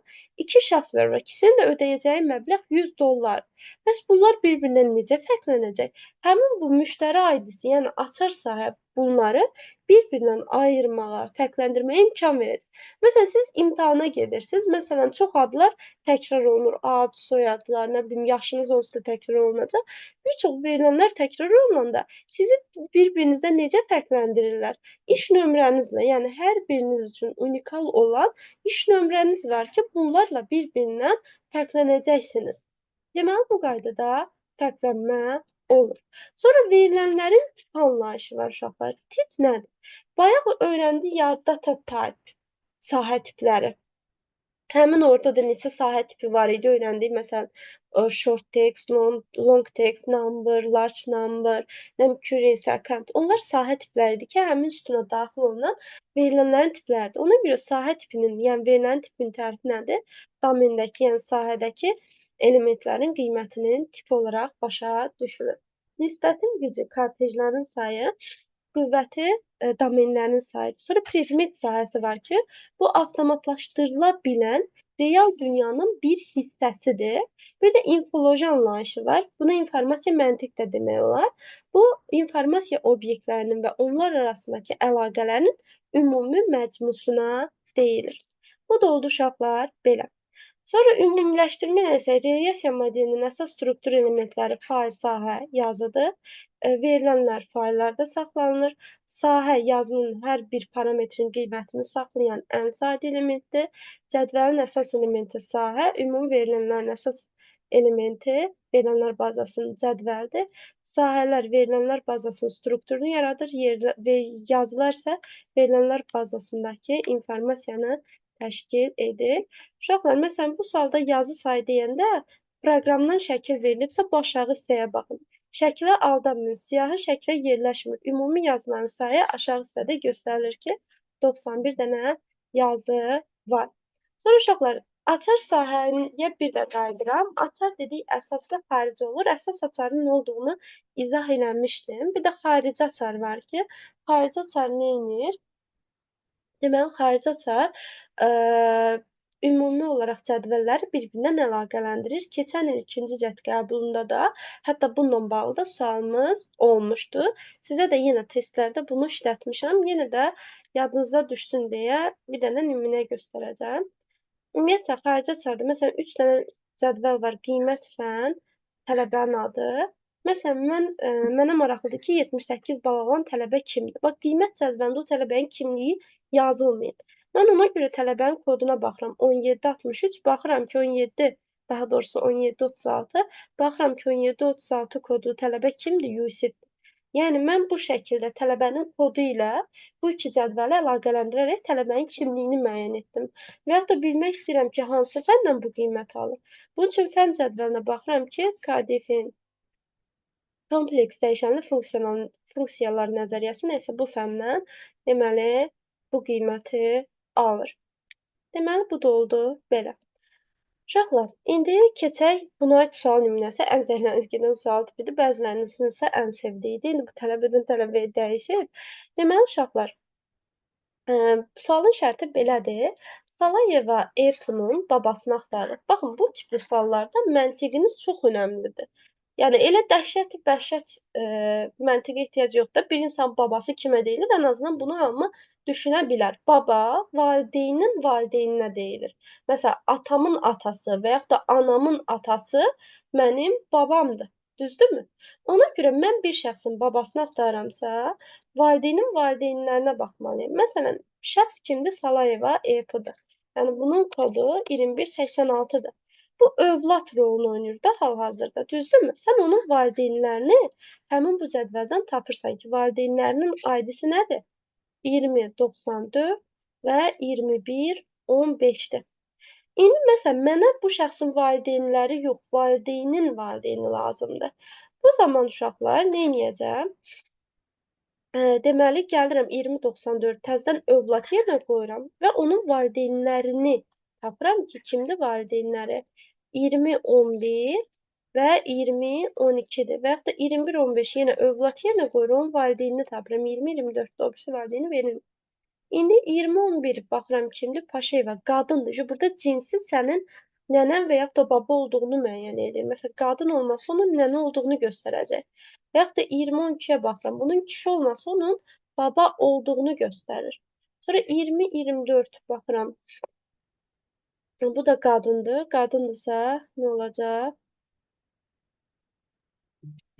2 şəxs var və ikisinin də ödəyəcəyi məbləğ $100. Bəs bunlar bir-birindən necə fərqlənəcək? Həmin bu müştəri ID-si, yəni açar sahə bunları bir-birindən ayırmağa, fərqləndirməyə imkan verəcək. Məsələn, siz imtahana gedirsiniz. Məsələn, çox adlar təkrar olunur. Ad, soyadlar, nə bilim, yaşınız onsuz da təkrar olunacaq. Bir çox verilənlər verilənlər təkrar olunanda sizi bir-birinizdən necə fərqləndirirlər? İş nömrənizlə, yəni hər biriniz üçün unikal olan iş nömrəniz var ki, bunlarla bir-birindən fərqlənəcəksiniz. Deməli, bu qaydada fərqlənmə olur. Sonra verilənlərin tip anlayışı var uşaqlar. Tip nədir? Bayaq öyrəndik ya data type, sahə tipləri. Həmin orada da neçə sahə tipi var idi, öyrəndik. Məsələn, short text, long text, number, large number, query, account. Onlar sahə tipləridir ki, həmin sütuna daxil olunan verilənlərin tipləridir. Ona görə sahə tipinin, yəni verilən tipin tərifi nədir? Domendəki, yəni sahədəki elementlərin qiymətinin tip olaraq başa düşülür. Nisbətin gücü, kortejlərin sayı, qüvvəti domenlərin sayıdır. Sonra predmet sahəsi var ki, bu avtomatlaşdırıla bilən real dünyanın bir hissəsidir. Bir də infoloji anlayışı var. Buna informasiya məntiq də demək olar. Bu informasiya obyektlərinin və onlar arasındakı əlaqələrin ümumi məcmusuna deyilir. Bu da oldu uşaqlar belə. Sonra ümumiləşdirmə isə realyasiya modelinin əsas struktur elementləri fail, sahə, yazıdır. Verilənlər faillərdə saxlanılır. Sahə yazının hər bir parametrin qiymətini saxlayan ən sadə elementdir. Cədvəlin əsas elementi sahə, ümumi verilənlərin əsas elementi verilənlər bazasının cədvəldir. Sahələr verilənlər bazasının strukturunu yaradır və yazılar isə verilənlər bazasındakı informasiyanı təşkil edir. Uşaqlar, məsələn, bu sualda yazı sayı deyəndə proqramdan şəkil verilibsə, bu aşağı hissəyə baxın. Şəklə aldanmayın, siyahı şəklə yerləşmir. Ümumi yazıların sayı aşağı hissədə göstərilir ki, 91 dənə yazı var. Sonra uşaqlar, açar sahəyə bir də qayıdıram. Açar dedik, əsas və xarici olur. Əsas açarın nə olduğunu izah eləmişdim. Bir də xarici açar var ki, xarici açar nə edir? Deməli, xarici açar ümumi olaraq cədvəlləri bir-birindən əlaqələndirir. Keçən il 2-ci cəhd qəbulunda da, hətta bununla bağlı da sualımız olmuşdu. Sizə də yenə testlərdə bunu işlətmişəm. Yenə də yadınıza düşsün deyə bir dənə nümunə göstərəcəm. Ümumiyyətlə, xarici açarda, məsələn, 3 dənə cədvəl var. Qiymət, fən, tələbənin adı. Məsələn, mənə maraqlıdır ki, 78 bal alan tələbə kimdir? Bax, qiymət cədvəlində o tələbənin kimliyi yazılmayıb. Mən ona görə tələbənin koduna baxıram. 1763, baxıram ki, 17, daha doğrusu 1736, baxıram ki, 1736 kodlu tələbə kimdir? Yusifdir. Yəni, mən bu şəkildə tələbənin kodu ilə bu iki cədvəli əlaqələndirərək tələbənin kimliyini müəyyən etdim. Və yaxud da bilmək istəyirəm ki, hansı fəndən bu qiymət alır. Bunun üçün fən cədvəlinə baxıram ki, KDF-in kompleks dəyişənli funksiyalar nəzəriyyəsi nəsə bu fəndən deməli bu qiyməti alır. Deməli, bu da oldu belə. Uşaqlar, indi keçək buna aid sual nümunəsi. Ən zəhləniz gedən sual tipidir. Bəzilərinizin isə ən sevdiyi idi. İndi bu tələbədən tələbəyə dəyişir. Deməli, uşaqlar, sualın şərti belədir. Salayeva F-nun babasını axtarır. Baxın, bu tipli suallarda məntiqiniz çox önəmlidir. Yəni, elə dəhşət məntiqə ehtiyac yoxdur. Bir insan babası kimə deyilir, ən azından bunu hamı düşünə bilər. Baba, valideynin valideyninə deyilir. Məsələn, atamın atası və yaxud da anamın atası mənim babamdır. Düzdürmü? Ona görə mən bir şəxsin babasını axtarıramsa, valideynin valideynlərinə baxmalıyım. Məsələn, şəxs kimdir? Salayeva E-P-dir. Yəni, bunun kodu 2186-dır. Bu övlad rolunu oynayır da hal-hazırda, düzdürmü? Sən onun valideynlərini həmin bu cədvəldən tapırsan ki, valideynlərinin ID-si nədir? 2094 və 2115-dir. İndi məsələn, mənə bu şəxsin valideynləri yox, valideynin valideyni lazımdır. Bu zaman uşaqlar nə edəcəm? Deməli, gəlirəm 2094 təzədən övlad yerinə qoyuram və onun valideynlərini tapıram ki, kimdir valideynləri? 2011 və 2012-dir və yaxud da 2115 yenə övlad yerinə qoyuram, valideynini tapıram. 2024-də o birisi valideyni verilmir. İndi 2011 baxıram kimdir? Paşayeva, qadındır. Burada cinsi sənin nənən və yaxud da baba olduğunu müəyyən edir. Məsələn, qadın olması onun nənə olduğunu göstərəcək. Və yaxud da 2012-yə baxıram. Bunun kişi olması onun baba olduğunu göstərir. Sonra 20-24 baxıram. Bu da qadındır. Qadındırsa nə olacaq?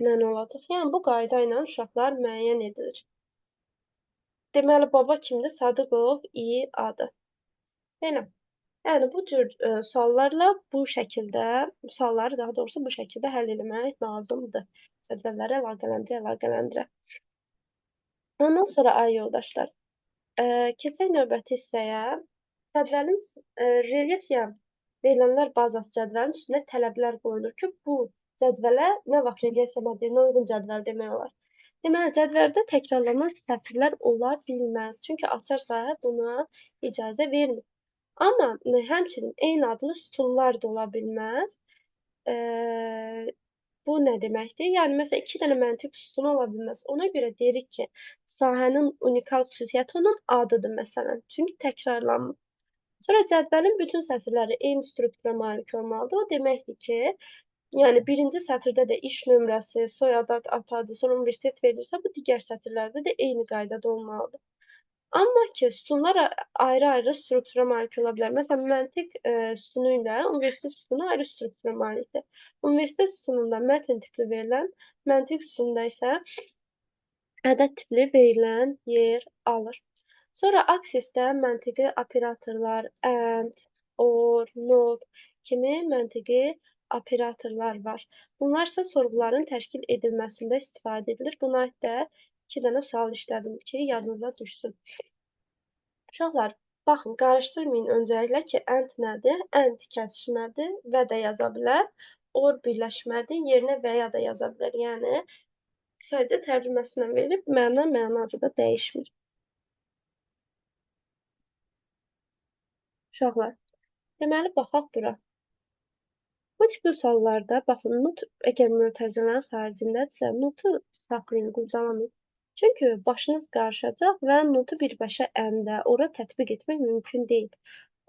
nə olacaq? Yəni bu qayda ilə uşaqlar müəyyən edilir. Deməli, baba kimdir? Sadıqov İ adı. Belə. Yəni bu cür suallarla bu şəkildə, sualları daha doğrusu bu şəkildə həll etmək lazımdır. Cədvəlləri əlaqələndirə. Ondan sonra ay yoldaşlar, keçək növbəti hissəyə. Cədvəlin relyeflə verilənlər bazası cədvəlin üstünə tələblər qoyulur ki, bu cədvələ nə vaxt relyeflə modelinə uyğun cədvəl demək olar. Deməli, cədvəldə təkrarlanan sətirlər ola bilməz. Çünki açar sahə buna icazə vermir. Amma həmçinin eyni adlı sütunlar da ola bilməz. Bu nə deməkdir? Yəni, məsələn, 2 dənə məntiq sütunu ola bilməz. Ona görə deyirik ki, sahənin unikal xüsusiyyəti onun adıdır, məsələn. Çünki təkrarlanmır. Sonra cədvəlin bütün sətirləri eyni struktura malik olmalıdır. O deməkdir ki, yəni birinci sətirdə də iş nömrəsi, soyad, ata adı, sonra universitet verilirsə, bu digər sətirlərdə də eyni qaydada olmalıdır. Amma ki, sütunlar ayrı-ayrı struktura malik ola bilər. Məsələn, məntiq sütunu ilə universitet sütunu ayrı struktura malikdir. Universitet sütununda mətn tipli verilən, məntiq sütununda isə ədəd tipli verilən yer alır. Sonra aksisdə məntiqi operatorlar and, or, not kimi məntiqi operatorlar var. Bunlar isə sorğuların təşkil edilməsində istifadə edilir. Buna aid də 2 dənə sual işlədim ki, yadınıza düşsün. Uşaqlar, baxın, qarışdırmayın öncəliklə ki, and nədir? And kəsişmədir və də yaza bilər. Or birləşmədir, yerinə və ya da yaza bilər. Yəni, sadəcə tərcüməsindən verilib, mənadır da dəyişmir. Uşaqlar, deməli, baxaq bura. Bu tipli suallarda, baxın, not əgər mötərizələrin xaricindədirsə, notu saxlayın, qurcalamayın. Çünki başınız qarışacaq və notu birbaşa əndə, ora tətbiq etmək mümkün deyil.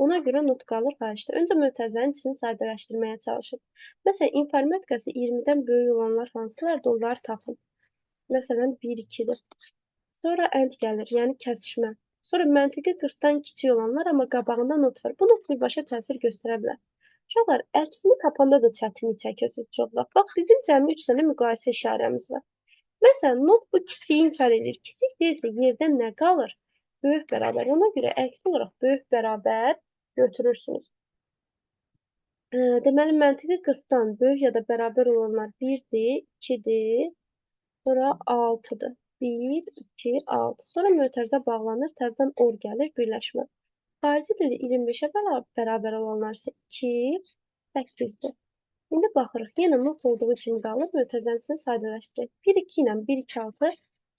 Ona görə not qalır xaricdə. Öncə mötərizənin içini sadələşdirməyə çalışın. Məsələn, informatikası 20-dən böyük olanlar hansılardır, onları tapın. Məsələn, 1-2-dir. Sonra end gəlir, yəni kəsişmə. Sonra məntiqi 40-dan kiçik olanlar, amma qabağında not var. Bu not birbaşa təsir göstərə bilər. Uşaqlar, əksini tapanda da çətinlik çəkirsiniz çox vaxt. Bax, bizim cəmi 3 dənə müqayisə işarəmiz var. Məsələn, not bu kiçiyi inkar edir. Kiçik deyilsə yerdə nə qalır? Böyük bərabər. Ona görə əks olaraq böyük bərabər götürürsünüz. Deməli, məntiqi 40-dan böyük ya da bərabər olanlar 1-dir, 2-dir, sonra 6-dır. 1, 2, 6. Sonra mötərizə bağlanır, təzədən or gəlir, birləşmə. Xarici dildə 25-ə bərabər olanlar isə 2, 8-dir. İndi baxırıq, yenə not olduğu kimi qalır, mötərizənin sadələşdirək. 1-2 ilə 1-2-6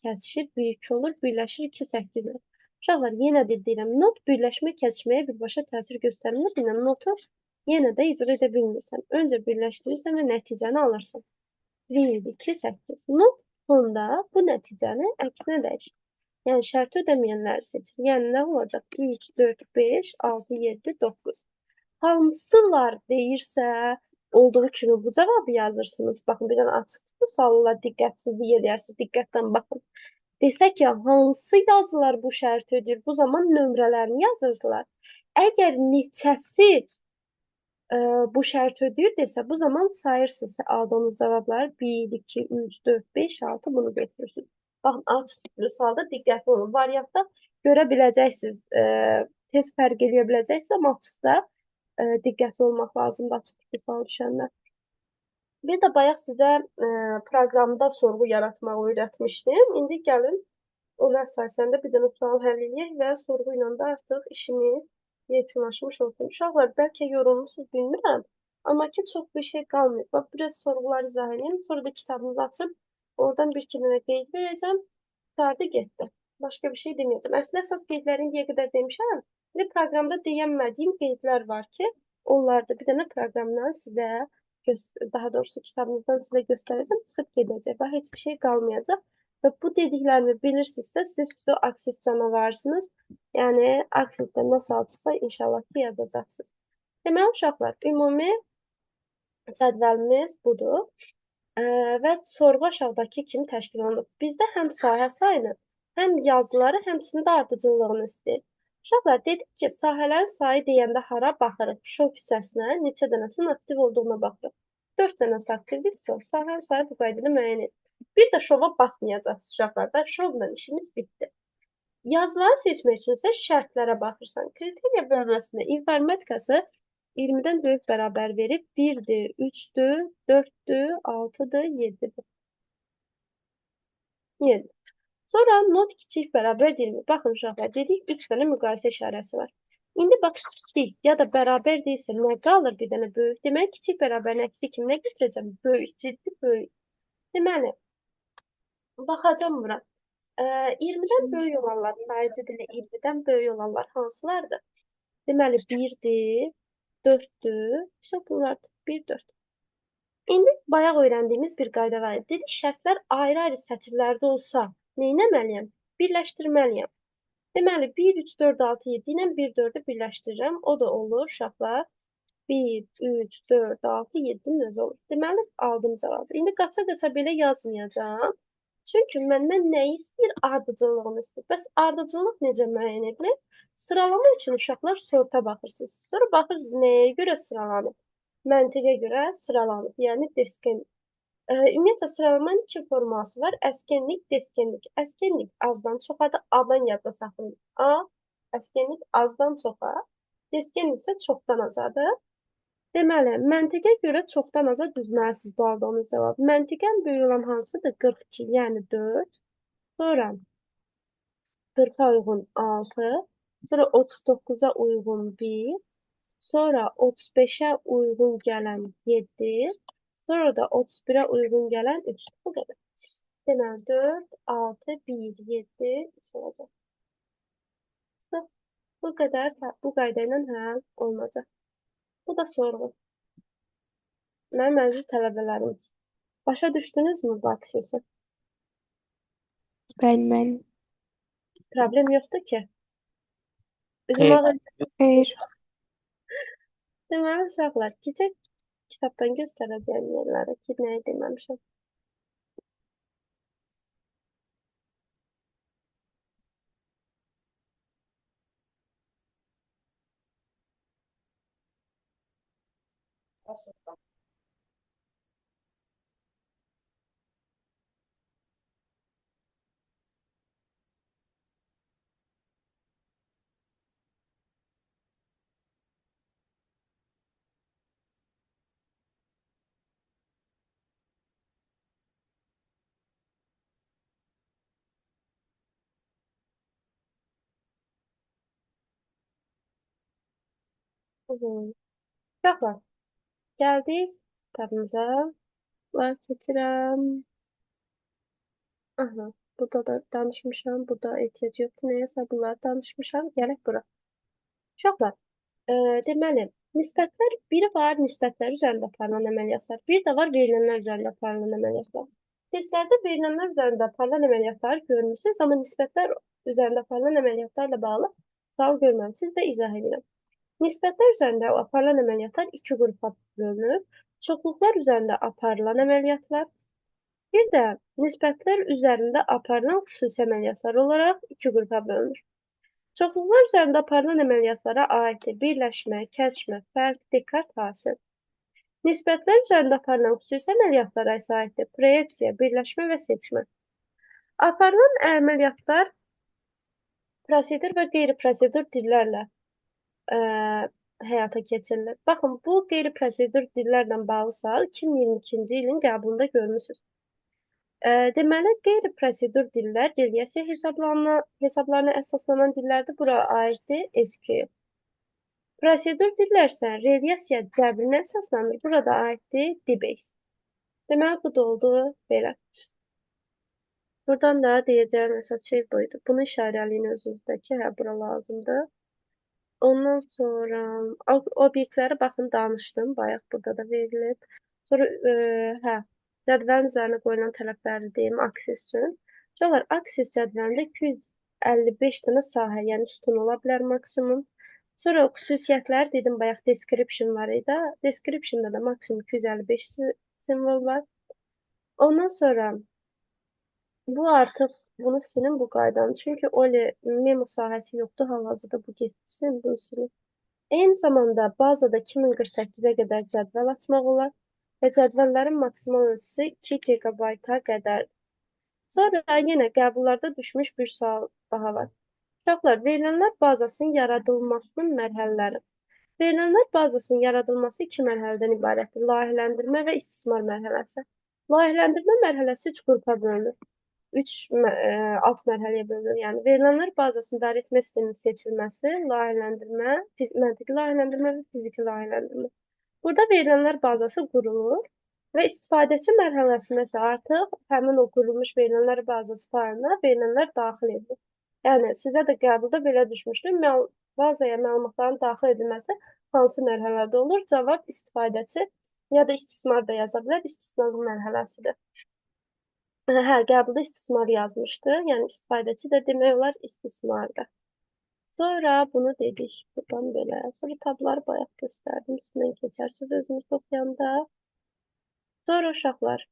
kəsişir, 1-2 olur, birləşir 2-8 ilə. Uşaqlar, yenə də deyirəm, not birləşmə kəsişməyə birbaşa təsir göstərmir, yəni notu yenə də icra edə bilmirsən. Öncə birləşdirirsən və nəticəni alırsan. 1-2-8. Not sonda bu nəticəni əksinə dəyişir. Yəni şərti ödəməyənləri seçir. Yəni nə olacaq? 3, 4, 5, 6, 7, 9. Hansılar deyirsə, olduğu kimi bu cavabı yazırsınız. Baxın, bir dənə açıq bu suallar diqqətsizlik edərsiniz. Diqqətlə baxın. Desək ki, hansı yazılar bu şərti ödəyir? Bu zaman nömrələrini yazırsınız. Əgər neçəsi bu şərti ödəyir desə, bu zaman sayırsınız aldığınız cavabları 1, 2, 3, 4, 5, 6 bunu götürürsünüz. Baxın, açıq tipli sualda diqqətli olun. Variantda görə biləcəksiniz, tez fərq eləyə biləcəksiniz, amma açıqda diqqətli olmaq lazımdır açıq tipli sual düşəndə. Bir də bayaq sizə proqramda sorğu yaratmağı öyrətmişdim. İndi gəlin ona əsasən də bir dənə sual həll edək və sorğu ilə də artıq işimiz yekunlaşmış olsun. Uşaqlar, bəlkə yorulmusunuz, bilmirəm. Amma ki, çox bir şey qalmıyor. Bax, biraz sorğuları izah edeyim. Sonra da kitabımızı açıb, oradan bir-iki dənə qeyd verəcəm. Qurtardı, getdi. Başqa bir şey deməyəcəm. Əslində, əsas qeydləri indiyə qədər demişəm. İndi proqramda deyənmədiyim qeydlər var ki, onlar da bir dənə proqramdan sizə, daha doğrusu kitabımızdan sizə göstərəcəm, çıxıb gedəcək. Bax, heç bir şey qalmayacaq. Və bu dediklərimi bilirsinizsə, siz aksis canavarsınız. Yəni, aksisdə nasıl alsınızsa, inşallah ki, yazacaqsınız. Deməli, uşaqlar, ümumi cədvəlimiz budur. Və sorğu aşağıdakı kimi təşkil olunub. Bizdə həm sahə sayını, həm yazıları, həmçinin də ardıcıllığını istəyir. Uşaqlar, dedik ki, sahələrin sayı deyəndə hara baxırıq? Şov hissəsinə, neçə dənəsinin aktiv olduğuna baxırıq. 4 dənə aktivlik sahə sayı bu qaydada müəyyən edilir. Bir də şova baxmayacaqsınız uşaqlar. Şovla işimiz bitdi. Yazıları seçmək üçün isə şərtlərə baxırsan. Kriteriya bölməsində informatikası 20-dən böyük bərabər verib 1-dir, 3-dür, 4-dür, 6-dır, 7-dir. 7. Sonra not kiçik bərabər 20. Baxın uşaqlar, dedik 3 dənə müqayisə işarəsi var. İndi bax kiçik ya da bərabər deyilsə nə qalır bir dənə böyük? Demək kiçik bərabərin əksi kimə götürəcəm? Böyük, ciddi böyük. Deməli, baxacam bura. 20-dən böyük olanlar, xarici dildə 20-dən böyük olanlar hansılardır? Deməli, 1-dir, 4-dür, işte bunlardır, 1, 4. İndi bayaq öyrəndiyimiz bir qayda var. Dedik, şərtlər ayrı-ayrı sətirlərdə olsa, neynəməliyəm? Birləşdirməliyəm. Deməli, 1, 3, 4, 6, 7 ilə 1, 4-ü birləşdirirəm. O da olur, uşaqlar. 1, 3, 4, 6, 7-nin özü olur. Deməli, aldım cavabı. İndi qaça-qaça belə yazmayacağam. Çünki məndən nə istəyir? Ardıcıllığını istəyir. Bəs ardıcıllıq necə müəyyən edilir? Sıralama üçün uşaqlar sorta baxırsınız. Sonra baxırsınız nəyə görə sıralanıb? Məntiqə görə sıralanıb, yəni desken. Ümumiyyətlə sıralamanın iki forması var. Əskenlik, deskenlik. Əskenlik azdan çoxadır. A-dan yadda saxlayın. A, əskenlik azdan çoxa. Deskenlik isə çoxdan azadır. Deməli, məntiqə görə çoxdan aza düzməlisiz bu halda onun cavabı. Məntiqən böyük olan hansıdır? 42, yəni 4. Sonra 40-a uyğun 6. Sonra 39-a uyğun 1. Sonra 35-ə uyğun gələn 7. Sonra da 31-ə uyğun gələn 3. Bu qədər. Deməli, 4, 6, 1, 7, 3 olacaq. Bu qədər bu qayda ilə həll olunacaq. Bu da sorğu. Mənim əziz tələbələrim, başa düşdünüzmü bu aksesi? Bəli. Problem yoxdur ki. Üzüm Xeyr. ağır. Xeyr. Deməli, uşaqlar, keçək kitabdan göstərəcəyim yerlərə ki, nəyi deməmişəm. Uşaqlar, gəldik kitabımıza. Var keçirəm. Aha, burada da danışmışam. Burada ehtiyac yoxdur. Nəyəsə bunları danışmışam. Gələk bura. Uşaqlar, deməli, nisbətlər, biri var nisbətlər üzərində aparılan əməliyyatlar. Bir də var verilənlər üzərində aparılan əməliyyatlar. Testlərdə verilənlər üzərində aparılan əməliyyatları görmüsünüz, amma nisbətlər üzərində aparılan əməliyyatlarla bağlı sual görməmisiniz və izah edirəm. Nisbətlər üzərində aparılan əməliyyatlar iki qrupa bölünür. Çoxluqlar üzərində aparılan əməliyyatlar, bir də nisbətlər üzərində aparılan xüsusi əməliyyatlar olaraq iki qrupa bölünür. Çoxluqlar üzərində aparılan əməliyyatlara aiddir birləşmə, kəsmə, fərq, dekart, hasil. Nisbətlər üzərində aparılan xüsusi əməliyyatlara isə aiddir proyeksiya, birləşmə və seçmə. Aparılan əməliyyatlar prosedur və qeyri-prosedur dillərlə həyata keçirilir. Baxın, bu qeyri-prosedur dillərlə bağlı sual 2022-ci ilin qəbulunda görmüsünüz. Deməli, qeyri-prosedur dillər relyasiya hesablarına əsaslanan dillərdir. Bura aiddir SQL. Prosedur dillər isə relyasiya cəbrinə əsaslanır. Burada aiddir DBase. Deməli, bu da oldu belə. Buradan da deyəcəyim əsas şey buydu. Bunu işarələyin özünüzdəki, hə, bura lazımdır. Ondan sonra obyektləri baxın danışdım. Bayaq burada da verilib. Sonra hə, cədvəlin üzərinə qoyulan tələbləri deyim akses üçün. Uşaqlar, akses cədvəlində 255 dənə sahə, yəni sütun ola bilər maksimum. Sonra xüsusiyyətlər dedim bayaq description var idi. Descriptionda da maksimum 255 simvol var. Ondan sonra bu artıq bunu silin bu qaydanı. Çünki Oli memo sahəsi yoxdur. Hal-hazırda bu getsin, bunu silin. Eyni zamanda bazada 2048-ə qədər cədvəl açmaq olar. və cədvəllərin maksimal ölçüsü 2 GB-a qədərdir. Sonra yenə qəbullarda düşmüş bir sual daha var. Uşaqlar, verilənlər bazasının yaradılmasının mərhələləri. Verilənlər bazasının yaradılması iki mərhələdən ibarətdir. Layihələndirmə və istismar mərhələsi. Layihələndirmə mərhələsi 3 qrupa bölünür. 3 alt mərhələyə bölünür. Yəni verilənlər bazasının idarəetmə sisteminin seçilməsi, layihələndirmə, məntiqi layihələndirmə və fiziki layihələndirmə. Burada verilənlər bazası qurulur və istifadəçi mərhələsində isə artıq həmin o qurulmuş verilənlər bazası faylına verilənlər daxil edilir. Yəni sizə də qəbulda belə düşmüşdü. Bazaya məlumatların daxil edilməsi hansı mərhələdə olur? Cavab istifadəçi ya da istismar da yaza bilər. İstismar mərhələsidir. Hə, qəbulda istismar yazmışdı. Yəni istifadəçi də demək olar istismarda. Sonra bunu dedik. Buradan belə. Sonra tabları bayaq göstərdim. Üstündən keçərsiniz özünüz oxuyanda. Sonra uşaqlar.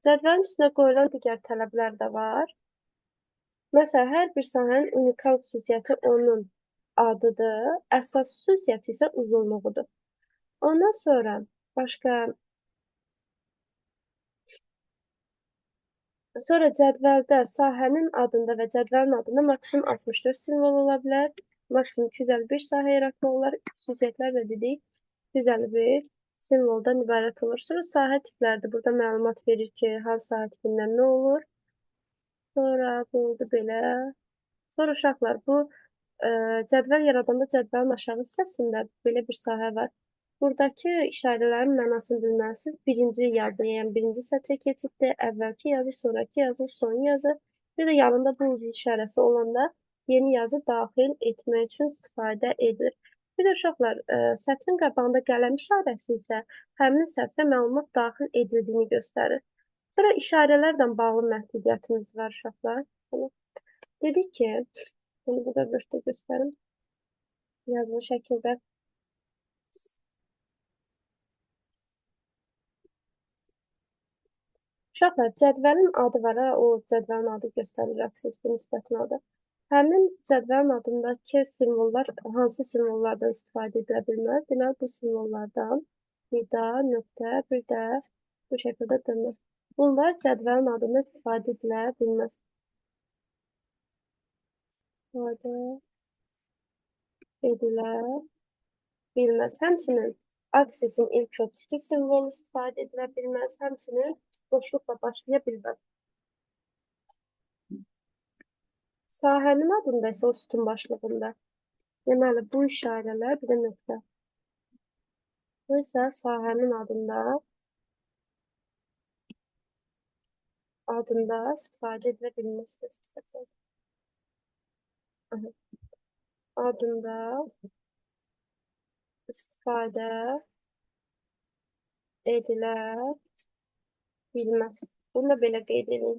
Cədvəlin üstünə qoyulan digər tələblər də var. Məsələn, hər bir sahənin unikal xüsusiyyəti onun adıdır. Əsas xüsusiyyəti isə uzunluğudur. Ondan sonra başqa Sonra cədvəldə sahənin adında və cədvəlin adında maksimum 64 simvol ola bilər. Maksimum 255 sahə yaratmaq olar. Xüsusiyyətlər də dedik. 251 simvoldan ibarət olur. Sonra sahə tipləridir. Burada məlumat verir ki, hansı sahə tipindən nə olur. Sonra bu oldu belə. Sonra uşaqlar, bu cədvəl yaradanda cədvəlin aşağı hissəsində belə bir sahə var. Buradakı işarələrin mənasını bilməlisiniz. Birinci yazı, yəni birinci sətrə keçiddir. Əvvəlki yazı, sonraki yazı, son yazı. Bir də yanında bu ulduz işarəsi olanda yeni yazı daxil etmək üçün istifadə edilir. Bir də uşaqlar, sətrin qabağında qələm işarəsi isə həmin sətrə məlumat daxil edildiyini göstərir. Sonra işarələrlə bağlı məhdudiyyətimiz var uşaqlar. Dedik ki, bunu burada bir göstərim. Yazılı şəkildə. Uşaqlar, cədvəlin adı var, o cədvəlin adı göstərir, aksesli nisbətin adı. Həmin cədvəlin adındakı simvollar hansı simvollardan istifadə edilə bilməz? Deməli, bu simvollardan nida, nöqtə, bir də bu şəkildə dırnaq. Bunlar cədvəlin adında istifadə edilə bilməz. İstifadə edilə bilməz. Həmçinin aksesin ilk 32 simvolu istifadə edilə bilməz. Həmçinin boşluqla başlaya bilməz. Sahənin adında isə o sütun başlığında. Deməli, bu işarələr bir də nöqtə. Bu isə sahənin adında istifadə edilə bilməzdir. Adında istifadə edilə bilməz. Bunu da belə qeyd edin.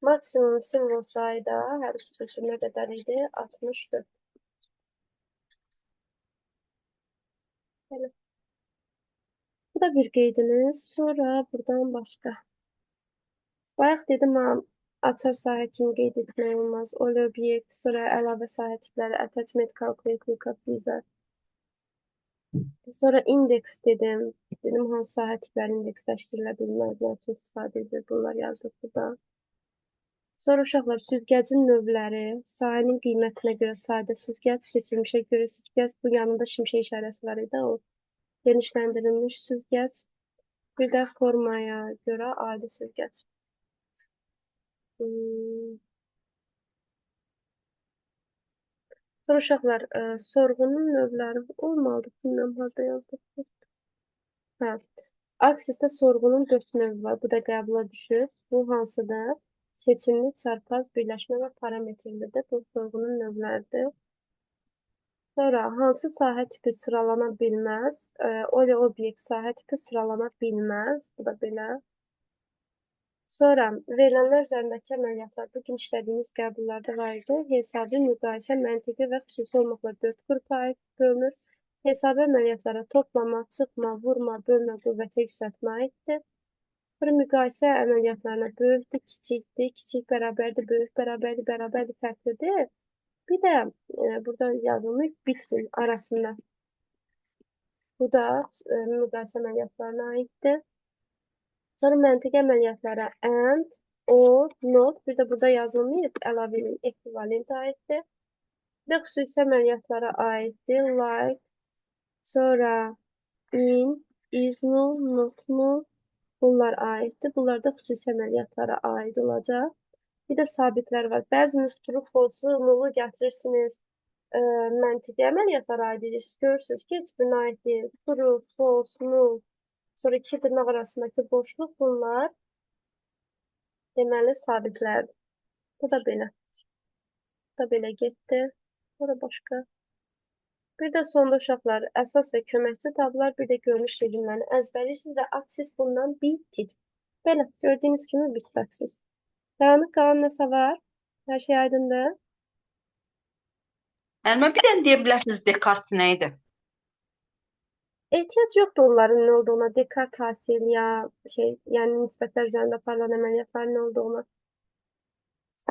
Maksimum simvol sayı da hər ikisi üçün nə qədər idi? 64. Belə. Bu da bir qeydiniz. Sonra buradan başqa. Bayaq dedim, açar sahə kimi qeyd etmək olmaz. All obyekt, sonra əlavə sahə tipləri, attachment, calculate, lookup, wizard. Sonra indeks dedim. Dedim, hansı sahə tipləri indeksləşdirilə bilməz, nə üçün istifadə edilir, bunlar yazılıb burada. Sonra uşaqlar, süzgəcin növləri, sahənin qiymətinə görə sadə süzgəc, seçilmişə görə süzgəc, bu yanında şimşək işarəsi var idi, o genişləndirilmiş süzgəc, bir də formaya görə adi süzgəc. Sonra uşaqlar, sorğunun növləri olmalıdır. Bilmirəm, harada yazdım. Hə. Aksesdə sorğunun 4 növü var. Bu da qəbula düşür. Bu hansıdır? Seçimli, çarpaz, birləşmə və parametrlidir. Bu sorğunun növləridir. Sonra hansı sahə tipi sıralana bilməz? Oley obyekt sahə tipi sıralana bilməz. Bu da belə. Sonra verilənlər üzərindəki əməliyyatlar bugün işlədiyimiz qəbullarda var idi. Hesabi, müqayisə, məntiqi və xüsusi olmaqla 4 qrupa aid bölünür. Hesabi əməliyyatlara toplama, çıxma, vurma, bölmə, qüvvətə yüksəltmə aiddir. Sonra müqayisə əməliyyatlarına böyükdür, kiçikdir, kiçik bərabərdir, böyük bərabərdir, bərabərdir, fərqlidir. Bir də burada yazılmış between arasında. Bu da müqayisə əməliyyatlarına aiddir. Sonra məntiqi əməliyyatlara and, or, not, bir də burada yazılmayıb, əlavənin ekvivalenti aiddir. Bir də xüsusi əməliyyatlara aiddir, like, sonra in, is-nu, not-nu, bunlar aiddir. Bunlar da xüsusi əməliyyatlara aid olacaq. Bir də sabitlər var. Bəziniz true, false, null gətirirsiniz. Məntiqi əməliyyatlara aid edirsiniz. Görürsünüz ki, heç birinə aid deyil. True, false, null. Sonra iki dırnaq arasındakı boşluq bunlar deməli sabitlərdir. Bu da belə. Bu da belə getdi. Sonra başqa. Bir də sonda uşaqlar əsas və köməkçi tablar, bir də görünüş rejimlərini əzbərləyirsiniz və aksis bundan bitir. Belə, gördüyünüz kimi bitdi aksis. Qaranlıq qalan nəsə var? Hər şey aydındır. Müəllimə, bir dənə deyə bilərsiniz Descartes nə idi? Ehtiyac yoxdur onların nə olduğuna, Descartes hasil ya yəni nisbətlər üzərində aparılan əməliyyatların nə olduğuna.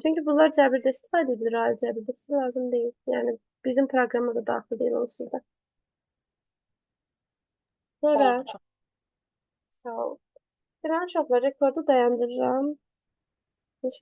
Çünki bunlar cəbirdə istifadə edilir, ali cəbirdə sizə lazım deyil. Yəni bizim proqrama da daxil deyil onsuz da. Sonra Oldu, çox. sağ ol. Uşaqlar rekordu dayandırıram. İnşallah.